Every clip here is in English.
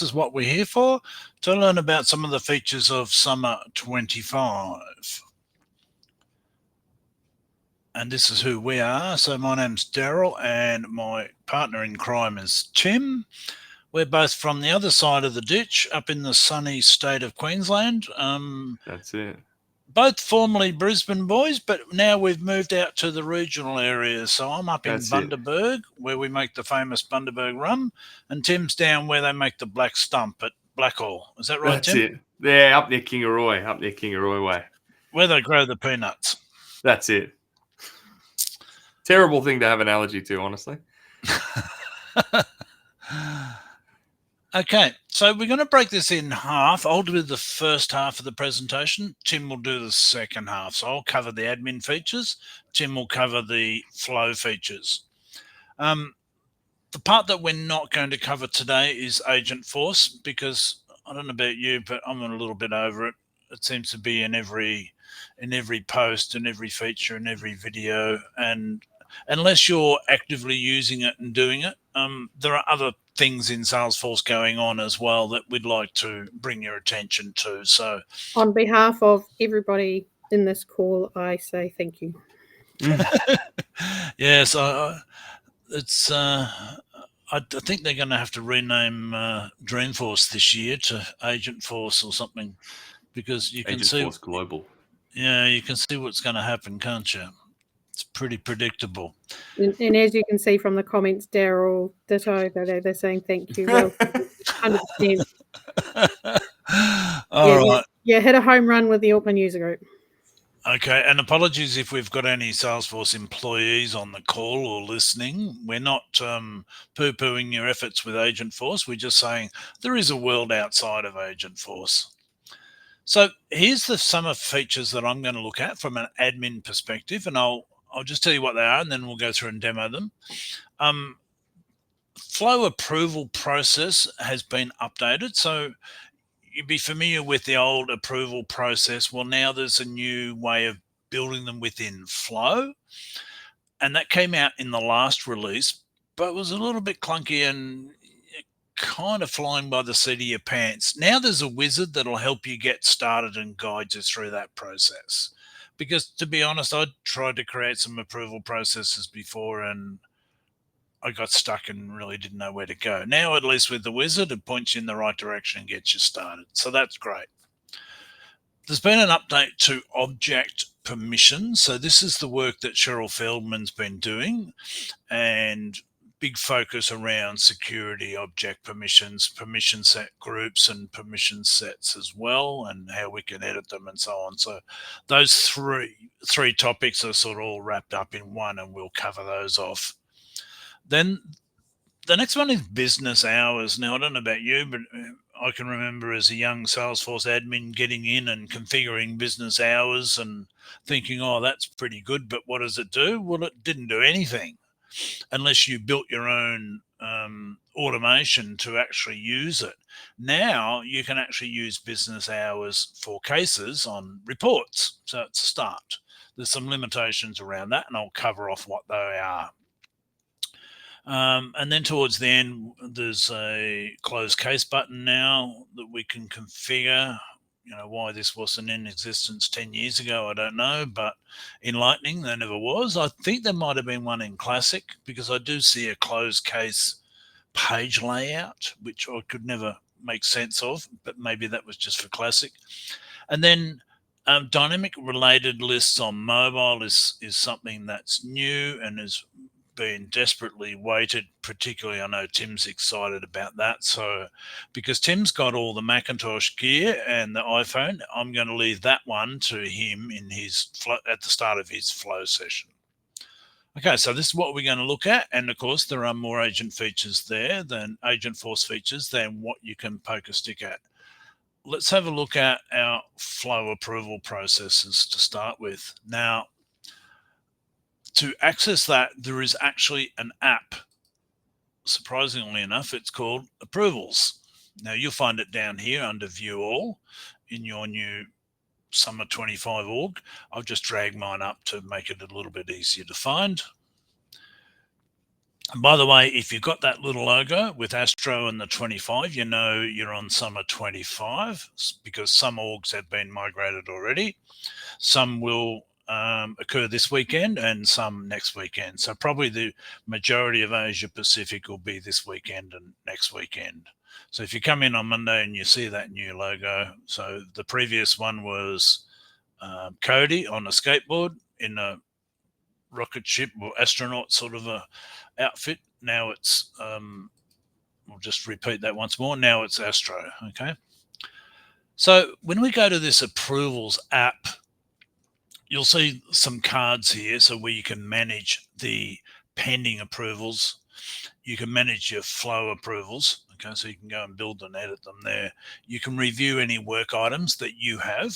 is what we're here for, to learn about some of the features of Summer 25. And this is who we are. So my name's Daryl and my partner in crime is Tim. We're both from the other side of the ditch up in the sunny state of Queensland. That's it. Both formerly Brisbane boys, but now we've moved out to the regional areas. So I'm up in Bundaberg, where we make the famous Bundaberg rum, and Tim's down where they make the Black Stump at Blackall. Is that right, Tim? That's it. Yeah, up near Kingaroy way. Where they grow the peanuts. That's it. Terrible thing to have an allergy to, honestly. Okay, so we're going to break this in half. I'll do the first half of the presentation. Tim will do the second half. So I'll cover the admin features. Tim will cover the flow features. The part that we're not going to cover today is Agentforce, because I don't know about you, but I'm a little bit over it. It seems to be in every post and every feature and every video, and unless you're actively using it and doing it, there are other things in Salesforce going on as well that we'd like to bring your attention to. So on behalf of everybody in this call, I say thank you. Yes, it's I think they're going to have to rename Dreamforce this year to Agentforce or something, because you can see Agentforce Global. Yeah, you can see what's going to happen, can't you? It's pretty predictable. And as you can see from the comments, Daryl, ditto, they're saying thank you. Well, 100%. All right. Yeah, hit a home run with the Auckland User Group. Okay, and apologies if we've got any Salesforce employees on the call or listening. We're not poo-pooing your efforts with Agentforce. We're just saying there is a world outside of Agentforce. So here's the summer features that I'm going to look at from an admin perspective, and I'll just tell you what they are, and then we'll go through and demo them. Flow approval process has been updated. So you'd be familiar with the old approval process. Well, now there's a new way of building them within Flow, and that came out in the last release, but it was a little bit clunky and kind of flying by the seat of your pants. Now there's a wizard that'll help you get started and guide you through that process. Because to be honest, I tried to create some approval processes before and I got stuck and really didn't know where to go. Now, at least with the wizard, it points you in the right direction and gets you started. So that's great. There's been an update to object permissions. So this is the work that Cheryl Feldman's been doing, and big focus around security, object permissions, permission set groups and permission sets as well, and how we can edit them and so on. So those three topics are sort of all wrapped up in one, and we'll cover those off. Then the next one is business hours. Now, I don't know about you, but I can remember as a young Salesforce admin getting in and configuring business hours and thinking, oh, that's pretty good, but what does it do? Well, it didn't do anything unless you built your own automation to actually use it. Now you can actually use business hours for cases on reports. So it's a start. There's some limitations around that, and I'll cover off what they are. And then towards the end, there's a close case button now that we can configure. You know, why this wasn't in existence 10 years ago, I don't know, but in Lightning, there never was. I think there might have been one in Classic, because I do see a closed case page layout, which I could never make sense of, but maybe that was just for Classic. And then dynamic related lists on mobile is something that's new and is been desperately waited. Particularly, I know Tim's excited about that. So because Tim's got all the Macintosh gear and the iPhone, I'm going to leave that one to him in his at the start of his flow session. Okay, so this is what we're going to look at. And of course, there are more agent features there than Agentforce features than what you can poke a stick at. Let's have a look at our flow approval processes to start with. Now, to access that, there is actually an app. Surprisingly enough, it's called Approvals. Now, you'll find it down here under View All in your new Summer 25 org. I've just dragged mine up to make it a little bit easier to find. And by the way, if you've got that little logo with Astro and the 25, you know you're on Summer 25 because some orgs have been migrated already. Some will occur this weekend and some next weekend. So probably the majority of Asia Pacific will be this weekend and next weekend. So if you come in on Monday and you see that new logo, so the previous one was Cody on a skateboard in a rocket ship or astronaut sort of a outfit. Now it's we'll just repeat that once more. Now it's Astro. Okay. So when we go to this approvals app, you'll see some cards here. So where you can manage the pending approvals, you can manage your flow approvals. Okay. So you can go and build and edit them there. You can review any work items that you have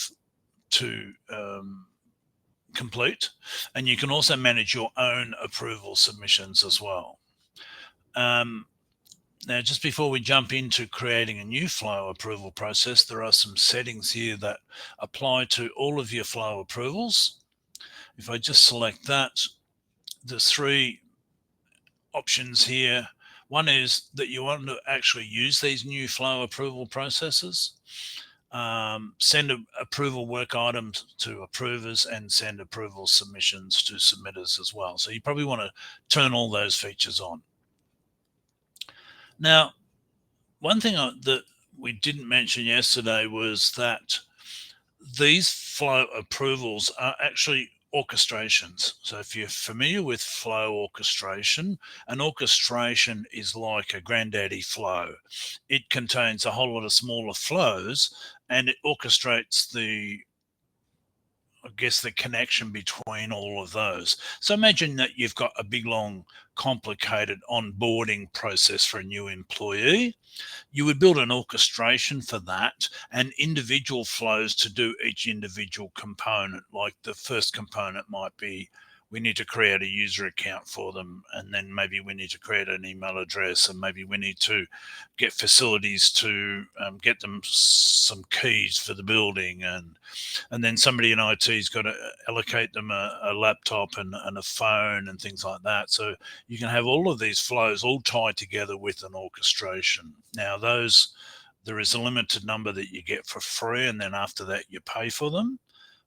to complete, and you can also manage your own approval submissions as well. Now, just before we jump into creating a new flow approval process, there are some settings here that apply to all of your flow approvals. If I just select that, there's three options here. One is that you want to actually use these new flow approval processes. Send approval work items to approvers and send approval submissions to submitters as well. So you probably want to turn all those features on. Now, one thing that we didn't mention yesterday was that these flow approvals are actually orchestrations. So if you're familiar with flow orchestration, an orchestration is like a granddaddy flow. It contains a whole lot of smaller flows and it orchestrates the connection between all of those. So imagine that you've got a big, long, complicated onboarding process for a new employee. You would build an orchestration for that and individual flows to do each individual component. Like the first component might be, we need to create a user account for them, and then maybe we need to create an email address, and maybe we need to get facilities to get them some keys for the building, and then somebody in IT's got to allocate them a laptop and a phone and things like that. So you can have all of these flows all tied together with an orchestration. Now there is a limited number that you get for free, and then after that you pay for them.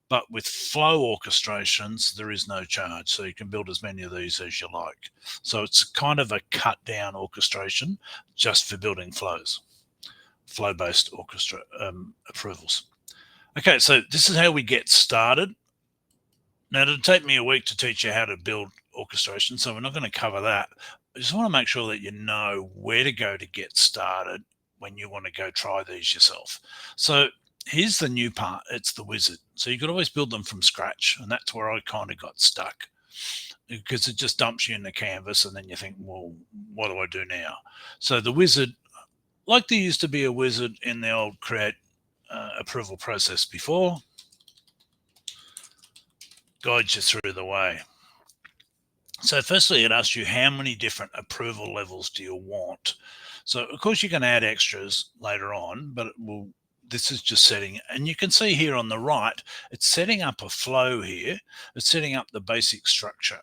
But with flow orchestrations, there is no charge. So you can build as many of these as you like. So it's kind of a cut down orchestration just for building flows, flow-based approvals. Okay, so this is how we get started. Now, it'll take me a week to teach you how to build orchestration, so we're not going to cover that. I just want to make sure that you know where to go to get started when you want to go try these yourself. So here's the new part. It's the wizard. So you could always build them from scratch, and that's where I kind of got stuck because it just dumps you in the canvas, and then you think, well, what do I do now? So the wizard, like there used to be a wizard in the old create approval process before, guides you through the way. So firstly, it asks you how many different approval levels do you want? So of course you can add extras later on, but this is just setting, and you can see here on the right, it's setting up a flow here. It's setting up the basic structure.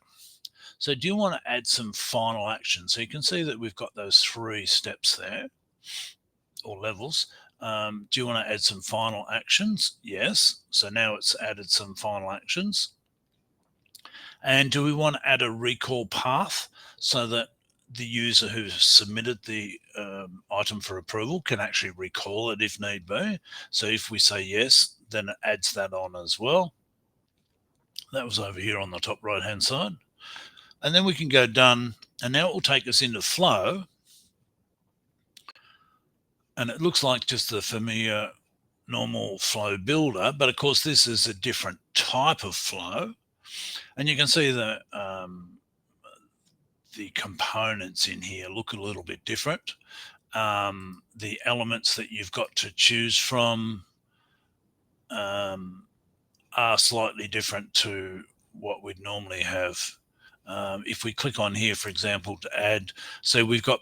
So do you want to add some final action? So you can see that we've got those 3 steps there, or levels. Do you want to add some final actions? Yes. So now it's added some final actions. And do we want to add a recall path so that the user who submitted the item for approval can actually recall it if need be? So if we say yes, then it adds that on as well. That was over here on the top right hand side. And then we can go done, and now it will take us into flow. And it looks like just the familiar normal flow builder, but of course this is a different type of flow. And you can see that the components in here look a little bit different. The elements that you've got to choose from are slightly different to what we'd normally have. If we click on here, for example, to add, so we've got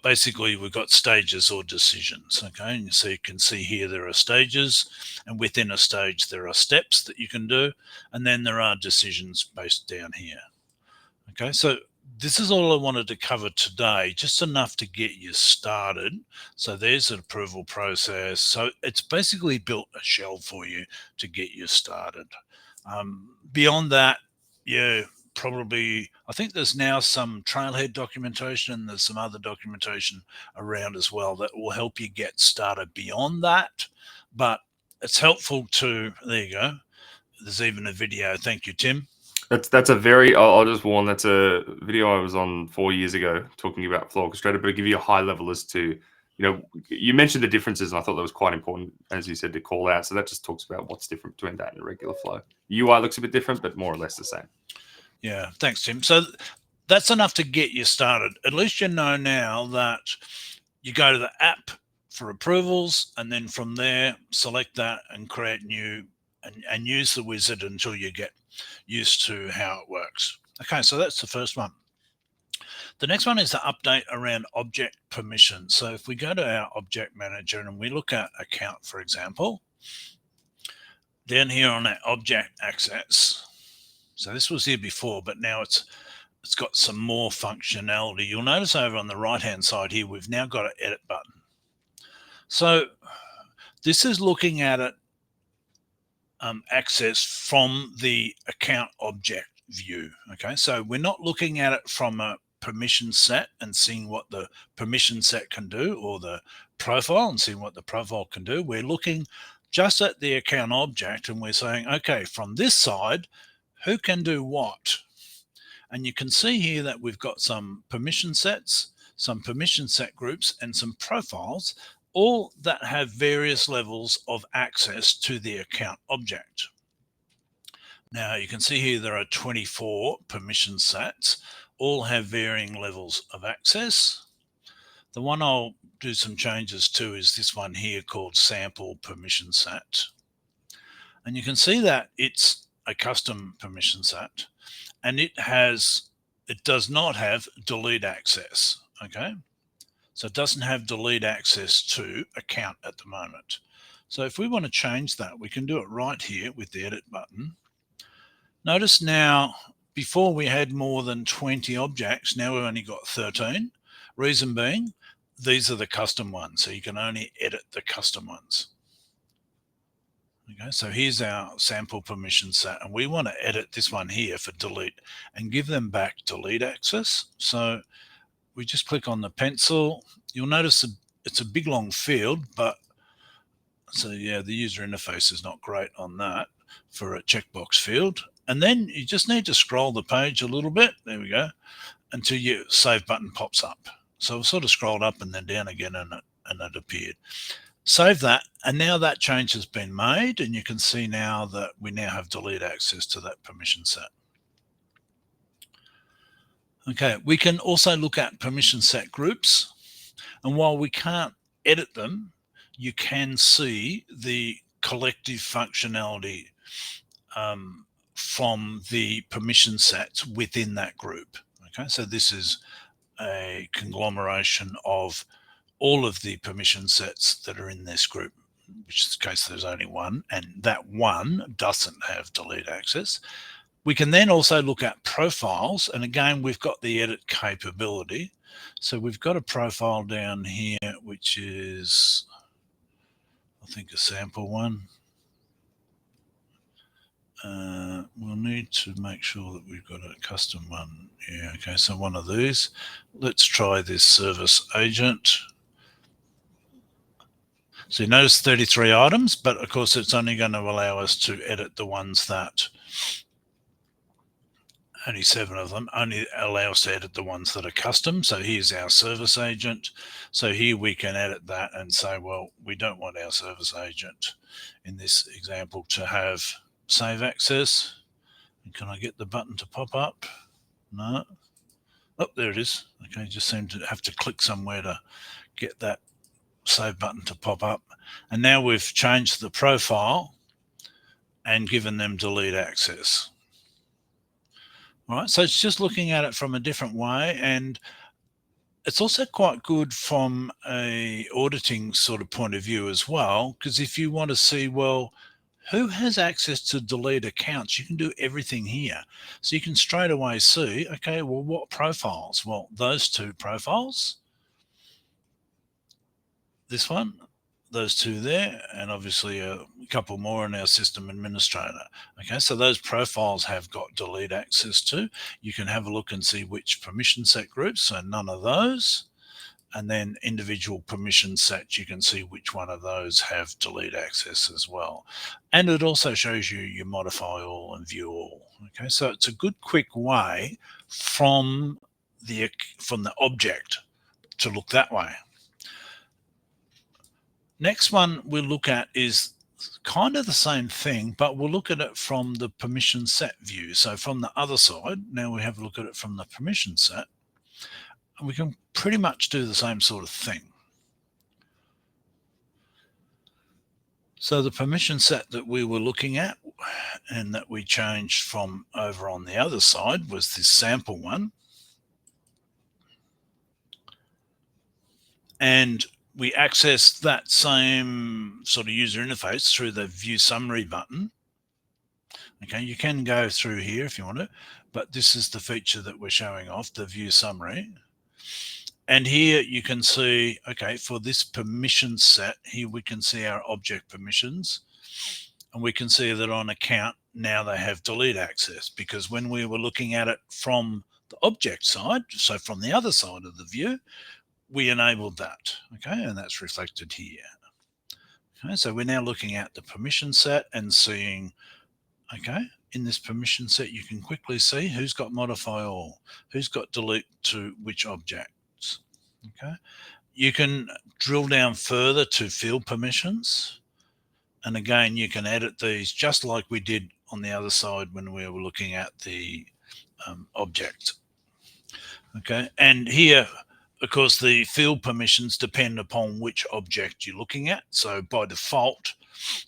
stages or decisions. Okay, and so you can see here there are stages, and within a stage there are steps that you can do, and then there are decisions based down here. Okay, so this is all I wanted to cover today, just enough to get you started. So there's an approval process. So it's basically built a shell for you to get you started. Beyond that, yeah, probably, I think there's now some trailhead documentation and there's some other documentation around as well that will help you get started beyond that. But it's helpful to, there you go. There's even a video. Thank you, Tim. That's a very, I'll just warn, that's a video I was on 4 years ago talking about Flow Orchestrator, but I give you a high level as to, you mentioned the differences, and I thought that was quite important, as you said, to call out. So that just talks about what's different between that and a regular flow. UI looks a bit different, but more or less the same. Yeah, thanks, Tim. So that's enough to get you started. At least you know now that you go to the app for approvals, and then from there, select that and create new and use the wizard until you get used to how it works. Okay, so that's the first one. The next one is the update around object permission. So if we go to our object manager and we look at account, for example, down here on that object access, so this was here before, but now it's got some more functionality. You'll notice over on the right-hand side here, we've now got an edit button. So this is looking at it access from the account object view. Okay, so we're not looking at it from a permission set and seeing what the permission set can do, or the profile and seeing what the profile can do. We're looking just at the account object and we're saying, okay, from this side, who can do what? And you can see here that we've got some permission sets, some permission set groups, and some profiles, all that have various levels of access to the account object. Now you can see here there are 24 permission sets, all have varying levels of access. The one I'll do some changes to is this one here called sample permission set. And you can see that it's a custom permission set, and it does not have delete access. Okay. So it doesn't have delete access to account at the moment. So if we want to change that, we can do it right here with the edit button. Notice now, before we had more than 20 objects, now we've only got 13. Reason being, these are the custom ones, so you can only edit the custom ones. Okay, so here's our sample permission set, and we want to edit this one here for delete and give them back delete access. So we just click on the pencil. You'll notice it's a big long field, but so yeah, the user interface is not great on that for a checkbox field. And then you just need to scroll the page a little bit. There we go, until your save button pops up. So I've sort of scrolled up and then down again, and it appeared. Save that, and now that change has been made, and you can see now that we now have delete access to that permission set. Okay, we can also look at permission set groups, and while we can't edit them, you can see the collective functionality from the permission sets within that group. Okay, so this is a conglomeration of all of the permission sets that are in this group, which is the case there's only one, and that one doesn't have delete access. We can then also look at profiles, and again, we've got the edit capability. So we've got a profile down here, which is, I think, a sample one. We'll need to make sure that we've got a custom one. Yeah, okay, so one of these. Let's try this service agent. So you notice 33 items, but of course it's only going to allow us to edit the ones that, only 7 of them, only allow us to edit the ones that are custom. So here's our service agent. So here we can edit that and say, well, we don't want our service agent in this example to have save access. And can I get the button to pop up? No. Oh, there it is. Okay, just seem to have to click somewhere to get that save button to pop up. And now we've changed the profile and given them delete access. All right, so it's just looking at it from a different way, and it's also quite good from a auditing sort of point of view as well, because if you want to see, well, who has access to delete accounts? You can do everything here. So you can straight away see, okay, well, what profiles? Well, those two profiles, this one, those two there, and obviously a couple more in our system administrator. Okay, so those profiles have got delete access to. You can have a look and see which permission set groups, so none of those. And then individual permission sets, you can see which one of those have delete access as well. And it also shows you your modify all and view all. Okay, so it's a good quick way from the object to look that way. Next one we'll look at is kind of the same thing, but we'll look at it from the permission set view. So from the other side, now we have a look at it from the permission set. And we can pretty much do the same sort of thing. So the permission set that we were looking at and that we changed from over on the other side was this sample one. And we accessed that same sort of user interface through the view summary button. Okay, you can go through here if you want to, but this is the feature that we're showing off, the view summary. And here you can see, okay, for this permission set, here we can see our object permissions. And we can see that on account, now they have delete access, because when we were looking at it from the object side, so from the other side of the view, we enabled that, okay, and that's reflected here. Okay, so we're now looking at the permission set and seeing, okay, in this permission set, you can quickly see who's got modify all, who's got delete to which objects, okay. You can drill down further to field permissions. And again, you can edit these just like we did on the other side when we were looking at the object, okay. And here, of course, the field permissions depend upon which object you're looking at. So by default,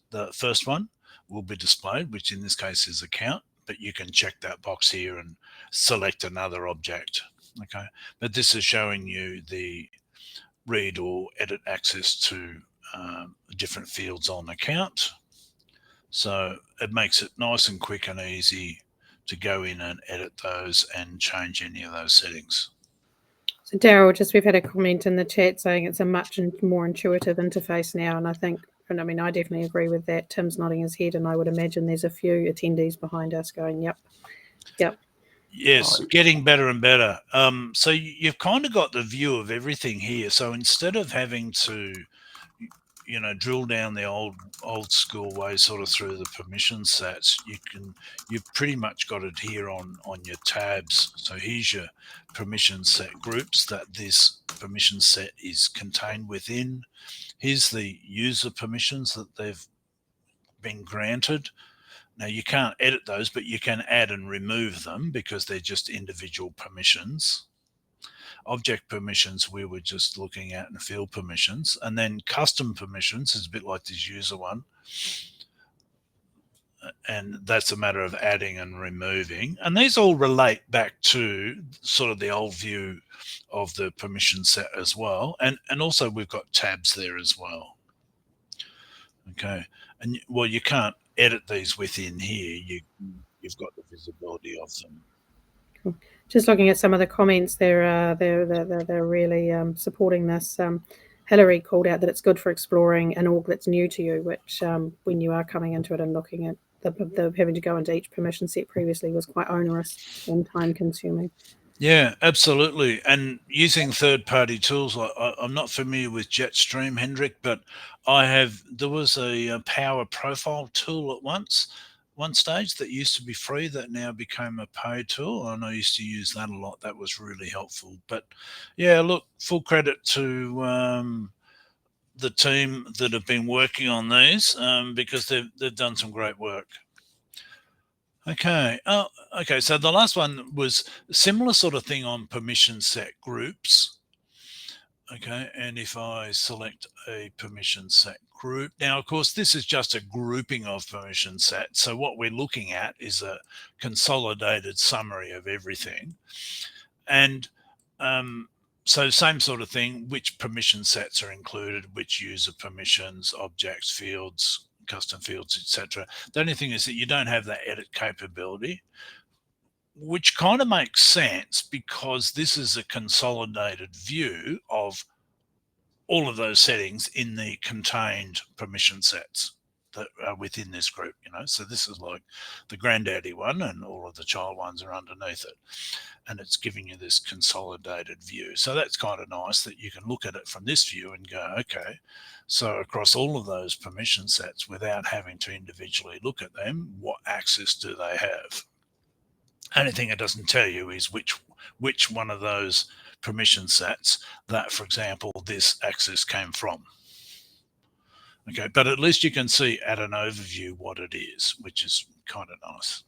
the first one will be displayed, which in this case is account, but you can check that box here and select another object. Okay, but this is showing you the read or edit access to different fields on account. So it makes it nice and quick and easy to go in and edit those and change any of those settings. So Daryl, we've had a comment in the chat saying it's a much more intuitive interface now, and I mean, I definitely agree with that. Tim's nodding his head, and I would imagine there's a few attendees behind us going, yep. Yes, getting better and better. So you've kind of got the view of everything here. So instead of having to, drill down the old school way sort of through the permission sets, you've pretty much got it here on your tabs. So here's your permission set groups that this permission set is contained within. Here's the user permissions that they've been granted. Now you can't edit those, but you can add and remove them because they're just individual permissions. Object permissions we were just looking at, and field permissions, and then custom permissions is a bit like this user one, and that's a matter of adding and removing, and these all relate back to sort of the old view of the permission set as well, and also we've got tabs there as well. Okay, and well, you can't edit these within here. You've got the visibility of them. Cool. Just looking at some of the comments, they're really supporting this. Hillary called out that it's good for exploring an org that's new to you, which when you are coming into it and looking at the having to go into each permission set previously was quite onerous and time consuming. Yeah, absolutely. And using third-party tools, I'm not familiar with Jetstream, Hendrik, but there was a Power Profile tool at one stage that used to be free that now became a paid tool, and I used to use that a lot. That was really helpful. But yeah, look, full credit to the team that have been working on these because they've done some great work. Okay. Okay. So the last one was a similar sort of thing on permission set groups. Okay. And if I select a permission set group, now, of course, this is just a grouping of permission sets. So what we're looking at is a consolidated summary of everything. And so same sort of thing, which permission sets are included, which user permissions, objects, fields, custom fields, etc. The only thing is that you don't have that edit capability, which kind of makes sense because this is a consolidated view of all of those settings in the contained permission sets that are within this group, So this is like the granddaddy one, and all of the child ones are underneath it. And it's giving you this consolidated view. So that's kind of nice that you can look at it from this view and go, okay, so across all of those permission sets, without having to individually look at them, what access do they have? Only thing it doesn't tell you is which one of those permission sets that, for example, this access came from. Okay, but at least you can see at an overview what it is, which is kind of nice.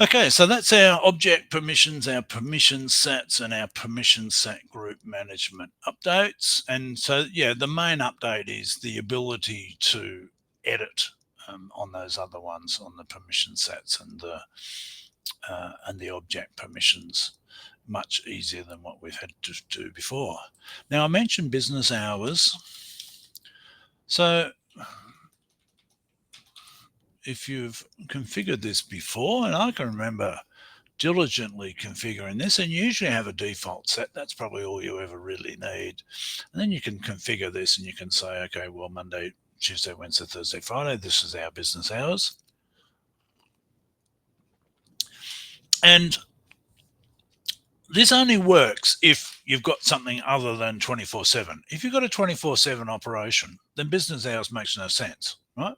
Okay, so that's our object permissions, our permission sets, and our permission set group management updates. And so, yeah, the main update is the ability to edit on those other ones, on the permission sets and the object permissions, much easier than what we've had to do before. Now, I mentioned business hours. So if you've configured this before, and I can remember diligently configuring this, and you usually have a default set, that's probably all you ever really need. And then you can configure this and you can say, okay, well, Monday, Tuesday, Wednesday, Thursday, Friday, this is our business hours. And this only works if you've got something other than 24/7. If you've got a 24/7 operation, then business hours makes no sense, right?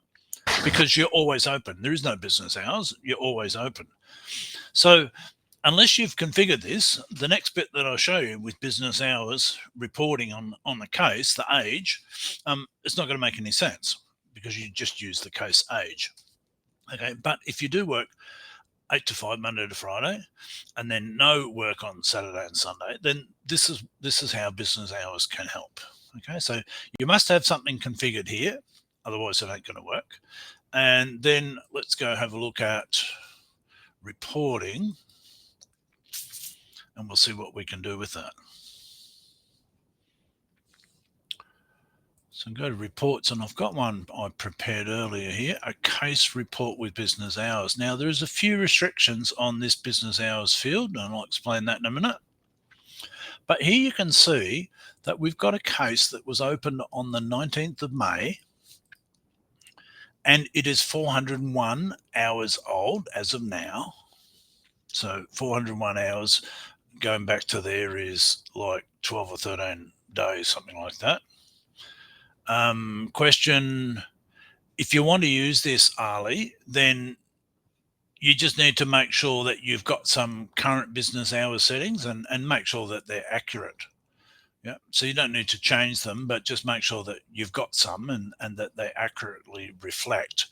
Because you're always open. There is no business hours. You're always open. So unless you've configured this, the next bit that I'll show you with business hours reporting on the case, the age, it's not going to make any sense because you just use the case age. Okay, but if you do work 8 to 5, Monday to Friday, and then no work on Saturday and Sunday, then this is how business hours can help. Okay, so you must have something configured here, otherwise it ain't going to work. And then let's go have a look at reporting, and we'll see what we can do with that. So go to reports, and I've got one I prepared earlier here, a case report with business hours. Now, there's a few restrictions on this business hours field, and I'll explain that in a minute. But here you can see that we've got a case that was opened on the 19th of May, and it is 401 hours old as of now. So 401 hours going back to there is like 12 or 13 days, something like that. Question, if you want to use this, Ali, then you just need to make sure that you've got some current business hours settings and make sure that they're accurate. Yeah, so you don't need to change them, but just make sure that you've got some and that they accurately reflect.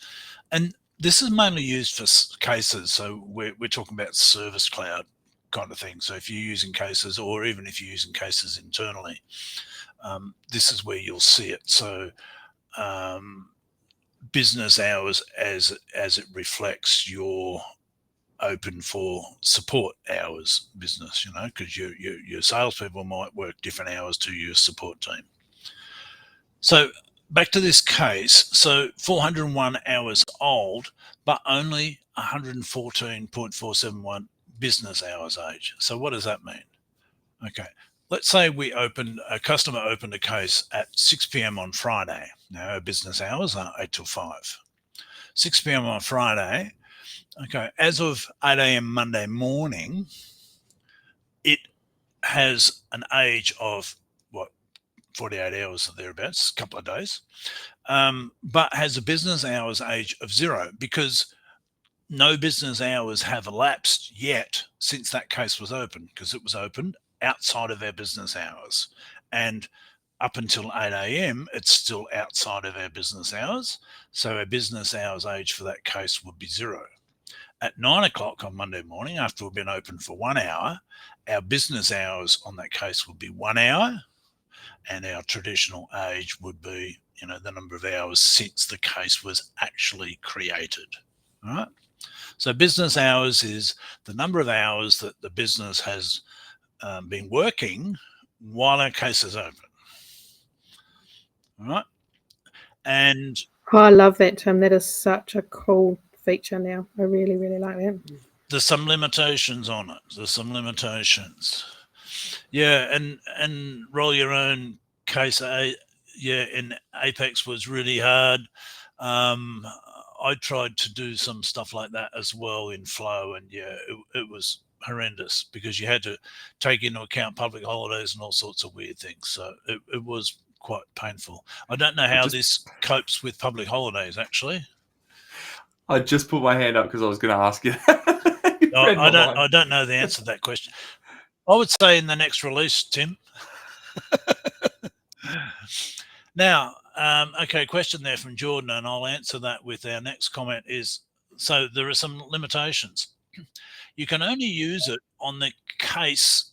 And this is mainly used for cases. So we're talking about Service Cloud kind of thing. So if you're using cases, or even if you're using cases internally, this is where you'll see it. So business hours as it reflects your open for support hours business, because your salespeople might work different hours to your support team. So back to this case. So 401 hours old, but only 114.471 business hours age. So what does that mean? Okay. Let's say a customer opened a case at 6 p.m. on Friday. Now our business hours are 8 till 5. 6 p.m. on Friday. Okay, as of 8 a.m. Monday morning, it has an age of 48 hours or thereabouts, a couple of days, but has a business hours age of 0 because no business hours have elapsed yet since that case was opened, because it was opened outside of our business hours, and up until 8 a.m. it's still outside of our business hours, so our business hours age for that case would be 0. At 9 o'clock on Monday morning, after we've been open for 1 hour, our business hours on that case would be 1 hour, and our traditional age would be, the number of hours since the case was actually created. All right. So business hours is the number of hours that the business has been working while our case is open. All right. And Oh, I love that, Tim. That is such a cool feature now. I really, really like that. there's some limitations on it. There's some limitations. Yeah, and roll your own case. In Apex was really hard. I tried to do some stuff like that as well in Flow, and yeah, it was horrendous because you had to take into account public holidays and all sorts of weird things. So it was quite painful. I don't know how this copes with public holidays, actually. I just put my hand up because I was going to ask you. I don't know the answer to that question. I would say in the next release, Tim. Now, okay, question there from Jordan, and I'll answer that with our next comment is, so there are some limitations. You can only use it on the case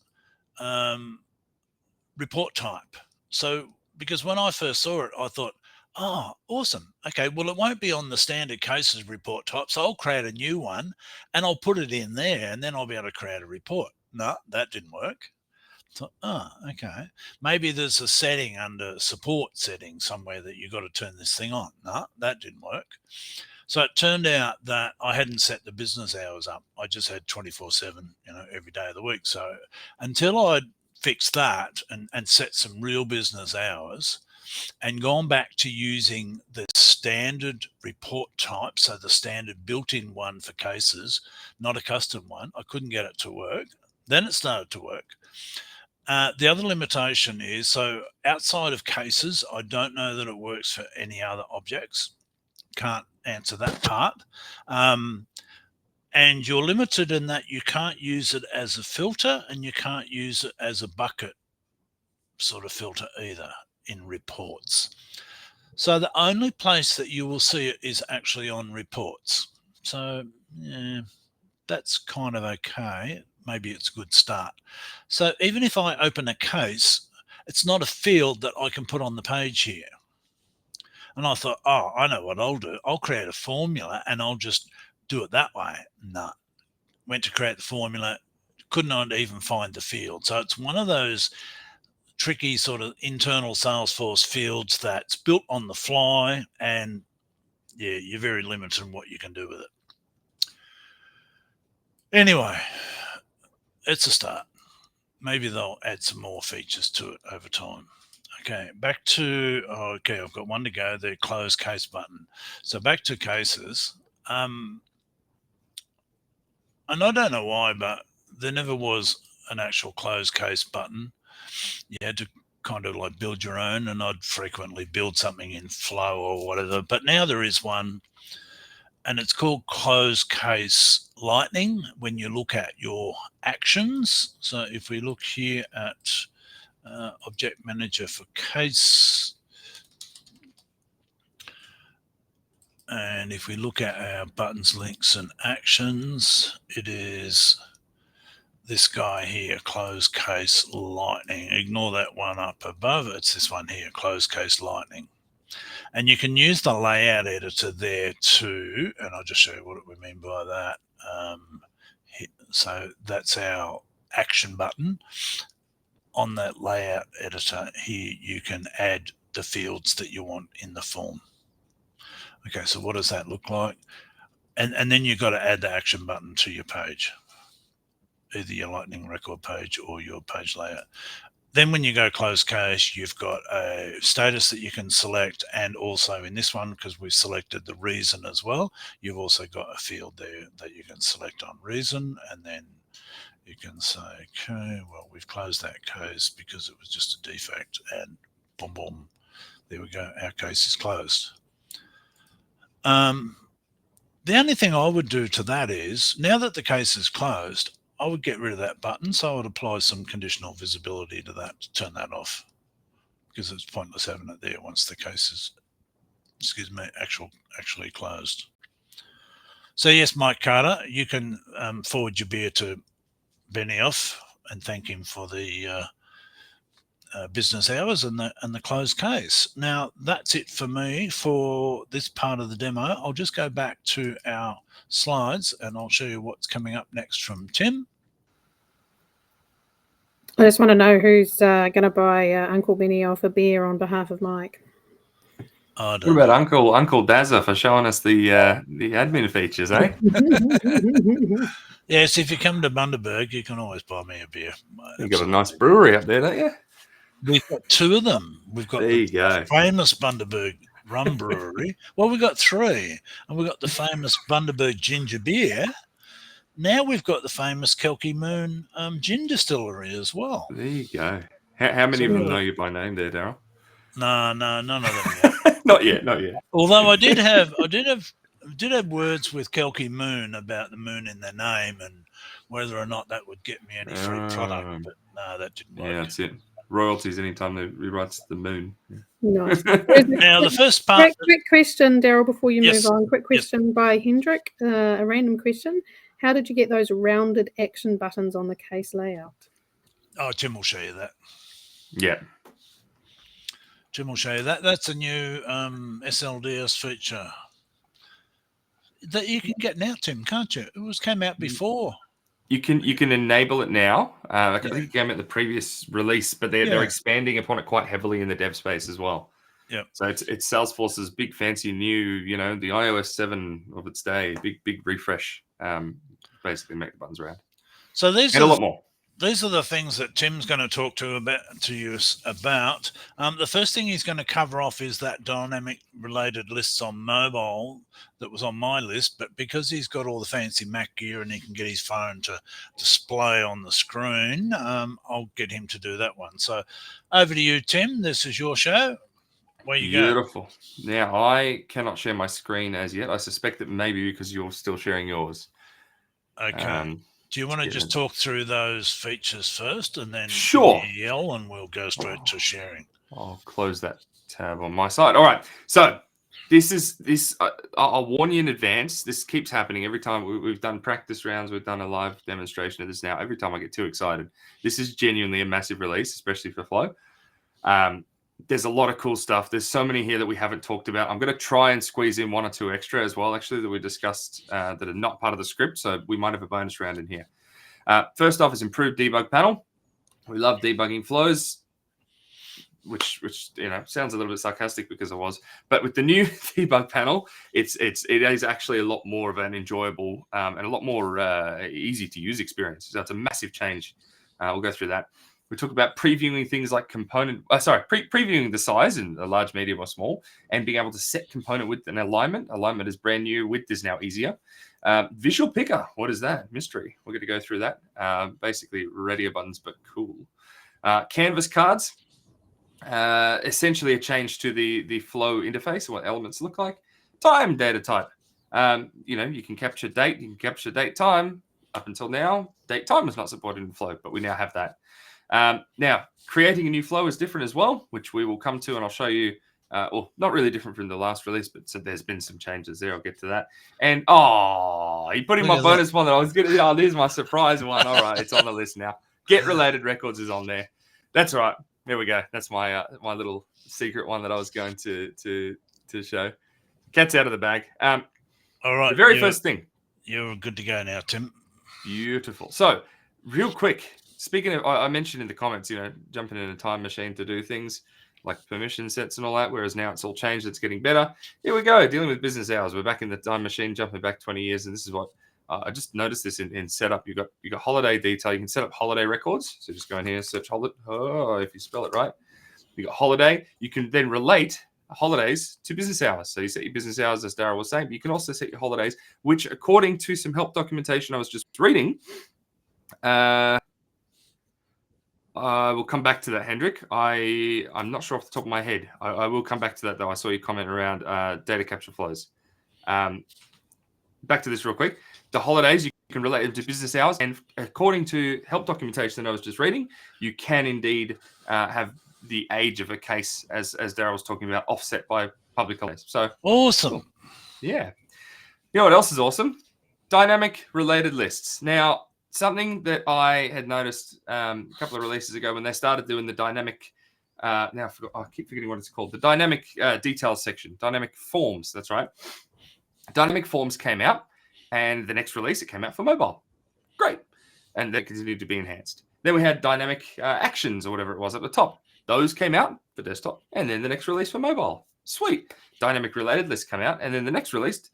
report type. So, because when I first saw it, I thought, oh, awesome. Okay, well, it won't be on the standard cases report type. So I'll create a new one and I'll put it in there and then I'll be able to create a report. No, that didn't work. So, okay. Maybe there's a setting under support settings somewhere that you've got to turn this thing on. No, that didn't work. So it turned out that I hadn't set the business hours up. I just had 24/7, every day of the week. So until I'd fixed that and set some real business hours and gone back to using the standard report type, so the standard built-in one for cases, not a custom one, I couldn't get it to work. Then it started to work. The other limitation is, so outside of cases, I don't know that it works for any other objects. Can't answer that part. And you're limited in that you can't use it as a filter and you can't use it as a bucket sort of filter either in reports. So the only place that you will see it is actually on reports. So yeah, that's kind of okay. Maybe it's a good start. So even if I open a case, it's not a field that I can put on the page here. And I thought, oh, I know what I'll do. I'll create a formula and I'll just do it that way. No. Went to create the formula, could not even find the field. So it's one of those tricky sort of internal Salesforce fields that's built on the fly, and yeah, you're very limited in what you can do with it. Anyway, it's a start. Maybe they'll add some more features to it over time. Okay, back to, okay, I've got one to go, the close case button. So back to cases. And I don't know why, but there never was an actual close case button. You had to kind of like build your own, and I'd frequently build something in Flow or whatever. But now there is one, and it's called Close Case Lightning when you look at your actions. So if we look here at Object Manager for Case, and if we look at our buttons, links, and actions, it is this guy here, Close Case Lightning. Ignore that one up above. It's this one here, Close Case Lightning. And you can use the layout editor there too. And I'll just show you what we mean by that. So that's our action button. On that layout editor here, you can add the fields that you want in the form. Okay, so what does that look like? And then you've got to add the action button to your page, either your Lightning record page or your page layout. Then when you go close case, you've got a status that you can select, and also in this one, because we've selected the reason as well, you've also got a field there that you can select on reason, and then you can say, okay, well, we've closed that case because it was just a defect, and boom, boom, there we go, our case is closed. The only thing I would do to that is, now that the case is closed, I would get rid of that button. So I would apply some conditional visibility to that to turn that off, because it's pointless having it there once the case is, actually closed. So yes, Mike Carter, you can forward your beer to Benioff and thank him for the business hours and the closed case. Now that's it for me for this part of the demo. I'll just go back to our slides and I'll show you what's coming up next from Tim. I just want to know who's going to buy Uncle Benioff a beer on behalf of Mike. I What don't about know. Uncle Dazza for showing us the admin features, eh? Yes, if you come to Bundaberg, you can always buy me a beer. You got a nice brewery up there, don't you? We've got two of them. We've got There the you go. famous Bundaberg rum brewery. Well, we've got three. And we've got the famous Bundaberg ginger beer. Now we've got the famous Kelky Moon gin distillery as well. There you go. How many So of we've them got know a- you by name there, Daryl? No, none of them yet. Not yet, not yet. Although I did have words with Kelky Moon about the moon in their name and whether or not that would get me any free product, but no, that didn't work. Yeah, that's it. Royalties anytime they rewrites the moon. Nice. Now the first part. Quick question, Daryl, before you Yes. move on. Quick question by Hendrik, a random question. How did you get those rounded action buttons on the case layout? Oh, Jim will show you that. Yeah. Jim will show you that. That's a new SLDS feature that you can get now, Tim, can't you? It came out before. You can enable it now. I think it came out the previous release, but they're expanding upon it quite heavily in the dev space as well. Yeah. So it's Salesforce's big fancy new, the iOS 7 of its day, big refresh. Basically make the buttons round. So these and a lot more. These are the things that Tim's going to talk to you about. The first thing he's going to cover off is that dynamic related lists on mobile that was on my list, but because he's got all the fancy Mac gear and he can get his phone to display on the screen, I'll get him to do that one. So over to you, Tim. This is your show. Where you go? Beautiful. Now, I cannot share my screen as yet. I suspect that maybe because you're still sharing yours. Okay. Do you want to just talk through those features first and then sure yell and we'll go straight to sharing? I'll close that tab on my side. All right. So this. I'll warn you in advance. This keeps happening every time we've done practice rounds. We've done a live demonstration of this now. Every time I get too excited, this is genuinely a massive release, especially for Flow. There's a lot of cool stuff. There's so many here that we haven't talked about. I'm going to try and squeeze in one or two extra as well, actually, that we discussed that are not part of the script. So we might have a bonus round in here. First off is improved debug panel. We love debugging flows, which sounds a little bit sarcastic because I was. But with the new debug panel, it is actually a lot more of an enjoyable and a lot more easy to use experience. So it's a massive change. We'll go through that. We talk about previewing things like previewing the size in a large, medium, or small, and being able to set component width and alignment. Alignment is brand new. Width is now easier. Visual picker. What is that? Mystery. We're going to go through that. Basically, radio buttons, but cool. Canvas cards. Essentially a change to the flow interface, what elements look like. Time data type. You can capture date. You can capture date time. Up until now, date time was not supported in Flow, but we now have that. Now, creating a new flow is different as well, which we will come to, and I'll show you. Not really different from the last release, but there's been some changes there. I'll get to that. And you put in my bonus one that I was going to. Oh, there's my surprise one. All right, it's on the list now. Get related records is on there. That's all right. There we go. That's my my little secret one that I was going to show. Cat's out of the bag. All right. The very first thing. You're good to go now, Tim. Beautiful. So, real quick. Speaking of, I mentioned in the comments, jumping in a time machine to do things like permission sets and all that, whereas now it's all changed. It's getting better. Here we go. Dealing with business hours. We're back in the time machine, jumping back 20 years. And this is what I just noticed this in setup. You got holiday detail. You can set up holiday records. So just go in here, search holiday. Oh, if you spell it right. You got holiday. You can then relate holidays to business hours. So you set your business hours, as Daryl was saying, but you can also set your holidays, which according to some help documentation I was just reading, we'll come back to that, Hendrik. I'm not sure off the top of my head. I will come back to that, though. I saw your comment around data capture flows. Back to this real quick. The holidays, you can relate them to business hours. And according to help documentation that I was just reading, you can indeed have the age of a case, as Daryl was talking about, offset by public holidays. So awesome. Cool. Yeah. You know what else is awesome? Dynamic related lists. Now, something that I had noticed a couple of releases ago when they started doing the dynamic, I keep forgetting what it's called, the dynamic details section, dynamic forms, that's right. Dynamic forms came out, and the next release, it came out for mobile. Great. And they continued to be enhanced. Then we had dynamic actions or whatever it was at the top. Those came out for desktop, and then the next release for mobile. Sweet. Dynamic related list come out. And then the next release,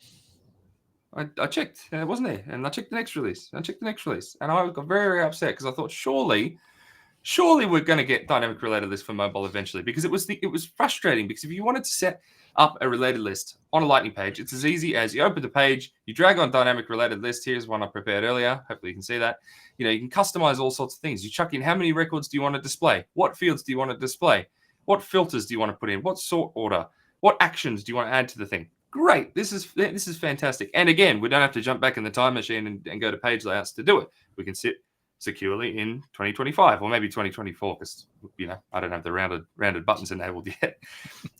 I checked and it wasn't there. And I checked the next release. I checked the next release. And I got very, very upset because I thought, surely we're going to get dynamic related list for mobile eventually, because it was frustrating. Because if you wanted to set up a related list on a Lightning page, it's as easy as you open the page, you drag on dynamic related list. Here's one I prepared earlier. Hopefully you can see that. You know, you can customize all sorts of things. You chuck in how many records do you want to display? What fields do you want to display? What filters do you want to put in? What sort order? What actions do you want to add to the thing? Great. This is fantastic. And again, we don't have to jump back in the time machine and go to page layouts to do it. We can sit securely in 2025 or maybe 2024, because I don't have the rounded buttons enabled yet.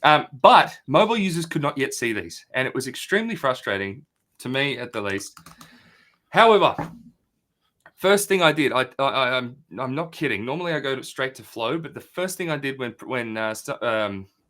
But mobile users could not yet see these, and it was extremely frustrating to me, at the least. However, first thing I did, I'm not kidding. Normally I go straight to Flow, but the first thing I did when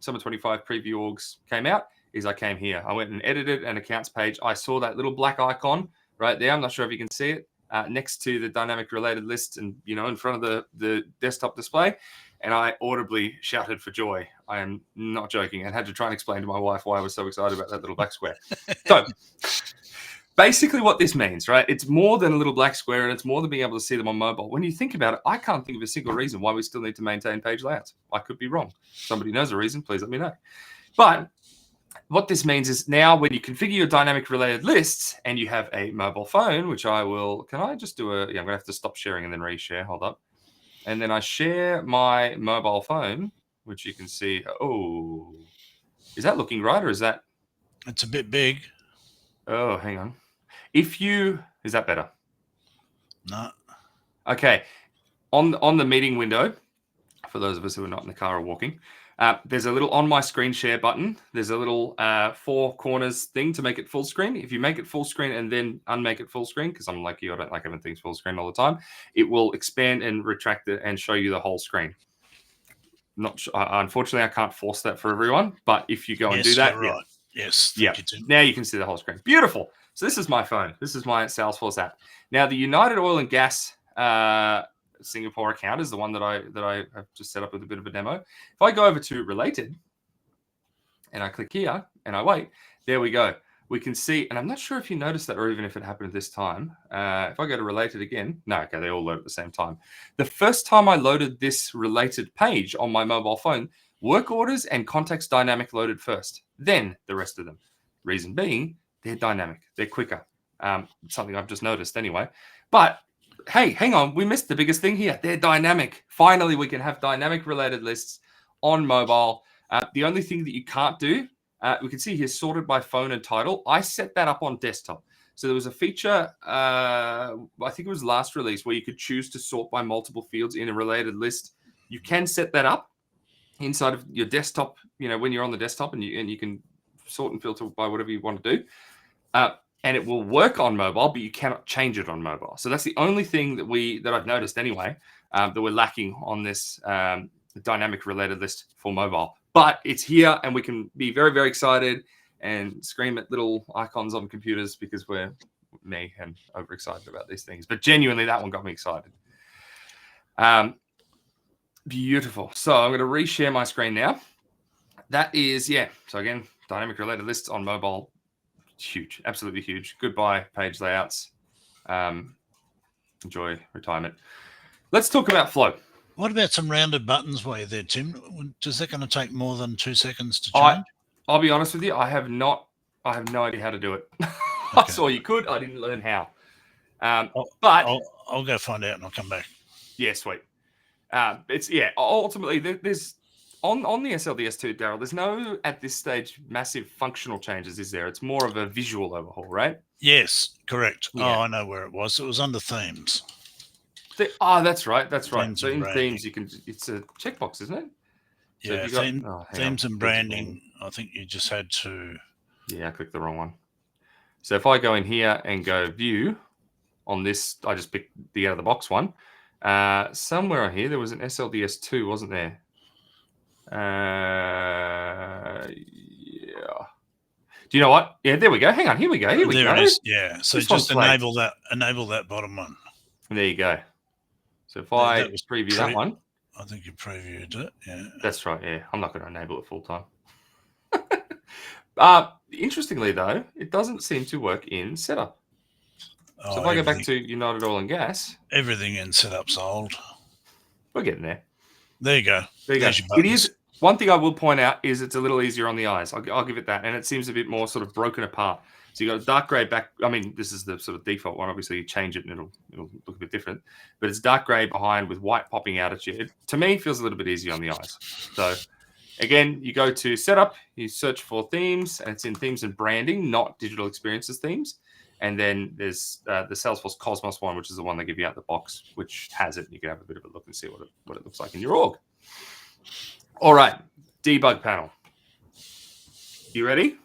Summer 25 preview orgs came out is I came here. I went and edited an accounts page. I saw that little black icon right there. I'm not sure if you can see it. Next to the dynamic related list and, in front of the desktop display. And I audibly shouted for joy. I am not joking, and had to try and explain to my wife why I was so excited about that little black square. So basically what this means, right? It's more than a little black square, and it's more than being able to see them on mobile. When you think about it, I can't think of a single reason why we still need to maintain page layouts. I could be wrong. Somebody knows a reason, please let me know. But what this means is now when you configure your dynamic related lists and you have a mobile phone, which I will, can I just do I'm going to have to stop sharing and then reshare. Hold up. And then I share my mobile phone, which you can see. Oh, is that looking right, or is that? It's a bit big. Oh, hang on. Is that better? No. Okay. On the meeting window, for those of us who are not in the car or walking, there's a little on my screen share button. There's a little 4 corners thing to make it full screen. If you make it full screen and then unmake it full screen, because I'm like you, I don't like having things full screen all the time, it will expand and retract it and show you the whole screen. Unfortunately, I can't force that for everyone, but if you go and do that, you're right. Yes. Yeah. Now you can see the whole screen. Beautiful. So this is my phone. This is my Salesforce app. Now the United Oil and Gas Singapore account is the one that I have just set up with a bit of a demo. If I go over to related and I click here and I wait, there we go. We can see, and I'm not sure if you noticed that or even if it happened this time. If I go to related again, no, okay, they all load at the same time. The first time I loaded this related page on my mobile phone, work orders and contacts dynamic loaded first, then the rest of them. Reason being, they're dynamic, they're quicker. Something I've just noticed anyway. But hey, hang on, we missed the biggest thing here. They're dynamic. Finally, we can have dynamic related lists on mobile. The only thing that you can't do, we can see here sorted by phone and title. I set that up on desktop. So there was a feature, I think it was last release, where you could choose to sort by multiple fields in a related list. You can set that up inside of your desktop, when you're on the desktop, and you can sort and filter by whatever you want to do. And it will work on mobile, but you cannot change it on mobile. So that's the only thing that I've noticed anyway, that we're lacking on this dynamic related list for mobile. But it's here, and we can be very, very excited and scream at little icons on computers because we're me and overexcited about these things. But genuinely, that one got me excited. Beautiful. So I'm going to reshare my screen now. That is, so again, dynamic related lists on mobile. Huge, absolutely huge. Goodbye, page layouts. Enjoy retirement. Let's talk about Flow. What about some rounded buttons while you're there, Tim? Is that going to take more than 2 seconds to change? I'll be honest with you. I have no idea how to do it. Okay. I saw you could. I didn't learn how. But I'll go find out and I'll come back. Yeah, sweet. Ultimately, there's on the SLDS2, Daryl, there's no, at this stage, massive functional changes, is there? It's more of a visual overhaul, right? Yes, correct. Yeah. Oh, I know where it was. It was under themes. That's right. Themes so in branding. themes, it's a checkbox, isn't it? Yeah, themes and branding. I think you just had to. Yeah, I clicked the wrong one. So if I go in here and go view on this, I just picked the out of the box one. Somewhere on here, there was an SLDS2, wasn't there? Yeah. Do you know what? Yeah, there we go. Hang on. Here we go. There it is. Yeah. So this just enable that bottom one. There you go. So if I preview that one. I think you previewed it. Yeah. That's right. Yeah. I'm not going to enable it full time. Interestingly, though, it doesn't seem to work in setup. So if I go back to United Oil and Gas, everything in setup's old. We're getting there. There you go. There you go. There's your buttons. It is. One thing I will point out is it's a little easier on the eyes. I'll give it that, and it seems a bit more sort of broken apart. So you got a dark grey back. I mean, this is the sort of default one. Obviously, you change it and it'll look a bit different. But it's dark grey behind with white popping out at you. It, to me, feels a little bit easier on the eyes. So again, you go to setup, you search for themes, and it's in themes and branding, not digital experiences themes. And then there's the Salesforce Cosmos one, which is the one they give you out the box, which has it. You can have a bit of a look and see what it looks like in your org. All right, debug panel. You ready?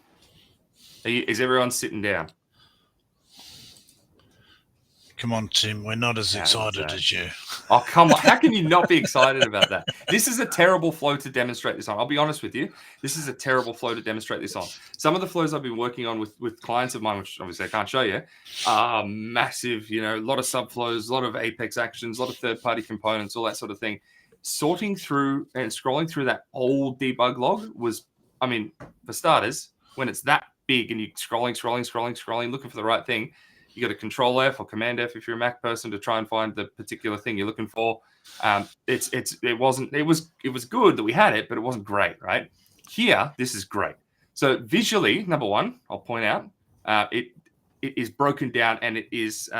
Is everyone sitting down? Come on, Tim. We're not as excited as you. Oh, come on. How can you not be excited about that? This is a terrible flow to demonstrate this on. I'll be honest with you. This is a terrible flow to demonstrate this on. Some of the flows I've been working on with clients of mine, which obviously I can't show you, are massive, a lot of subflows, a lot of Apex actions, a lot of third-party components, all that sort of thing. Sorting through and scrolling through that old debug log was, for starters, when it's that big and you're scrolling, looking for the right thing, you got to Control F or Command F if you're a Mac person to try and find the particular thing you're looking for. It was good that we had it, but it wasn't great, right? Here, this is great. So visually, number one, I'll point out, it is broken down and it is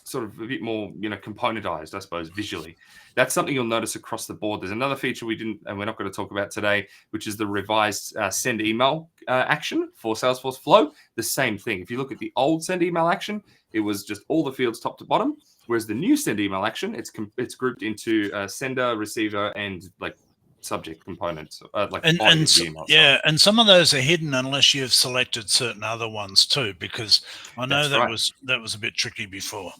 sort of a bit more, componentized, I suppose, visually. That's something you'll notice across the board. There's another feature we didn't, and we're not going to talk about today, which is the revised send email action for Salesforce Flow. The same thing. If you look at the old send email action, it was just all the fields top to bottom. Whereas the new send email action, it's grouped into sender, receiver, and like subject components, and some of those are hidden unless you've selected certain other ones too, because I know that was a bit tricky before.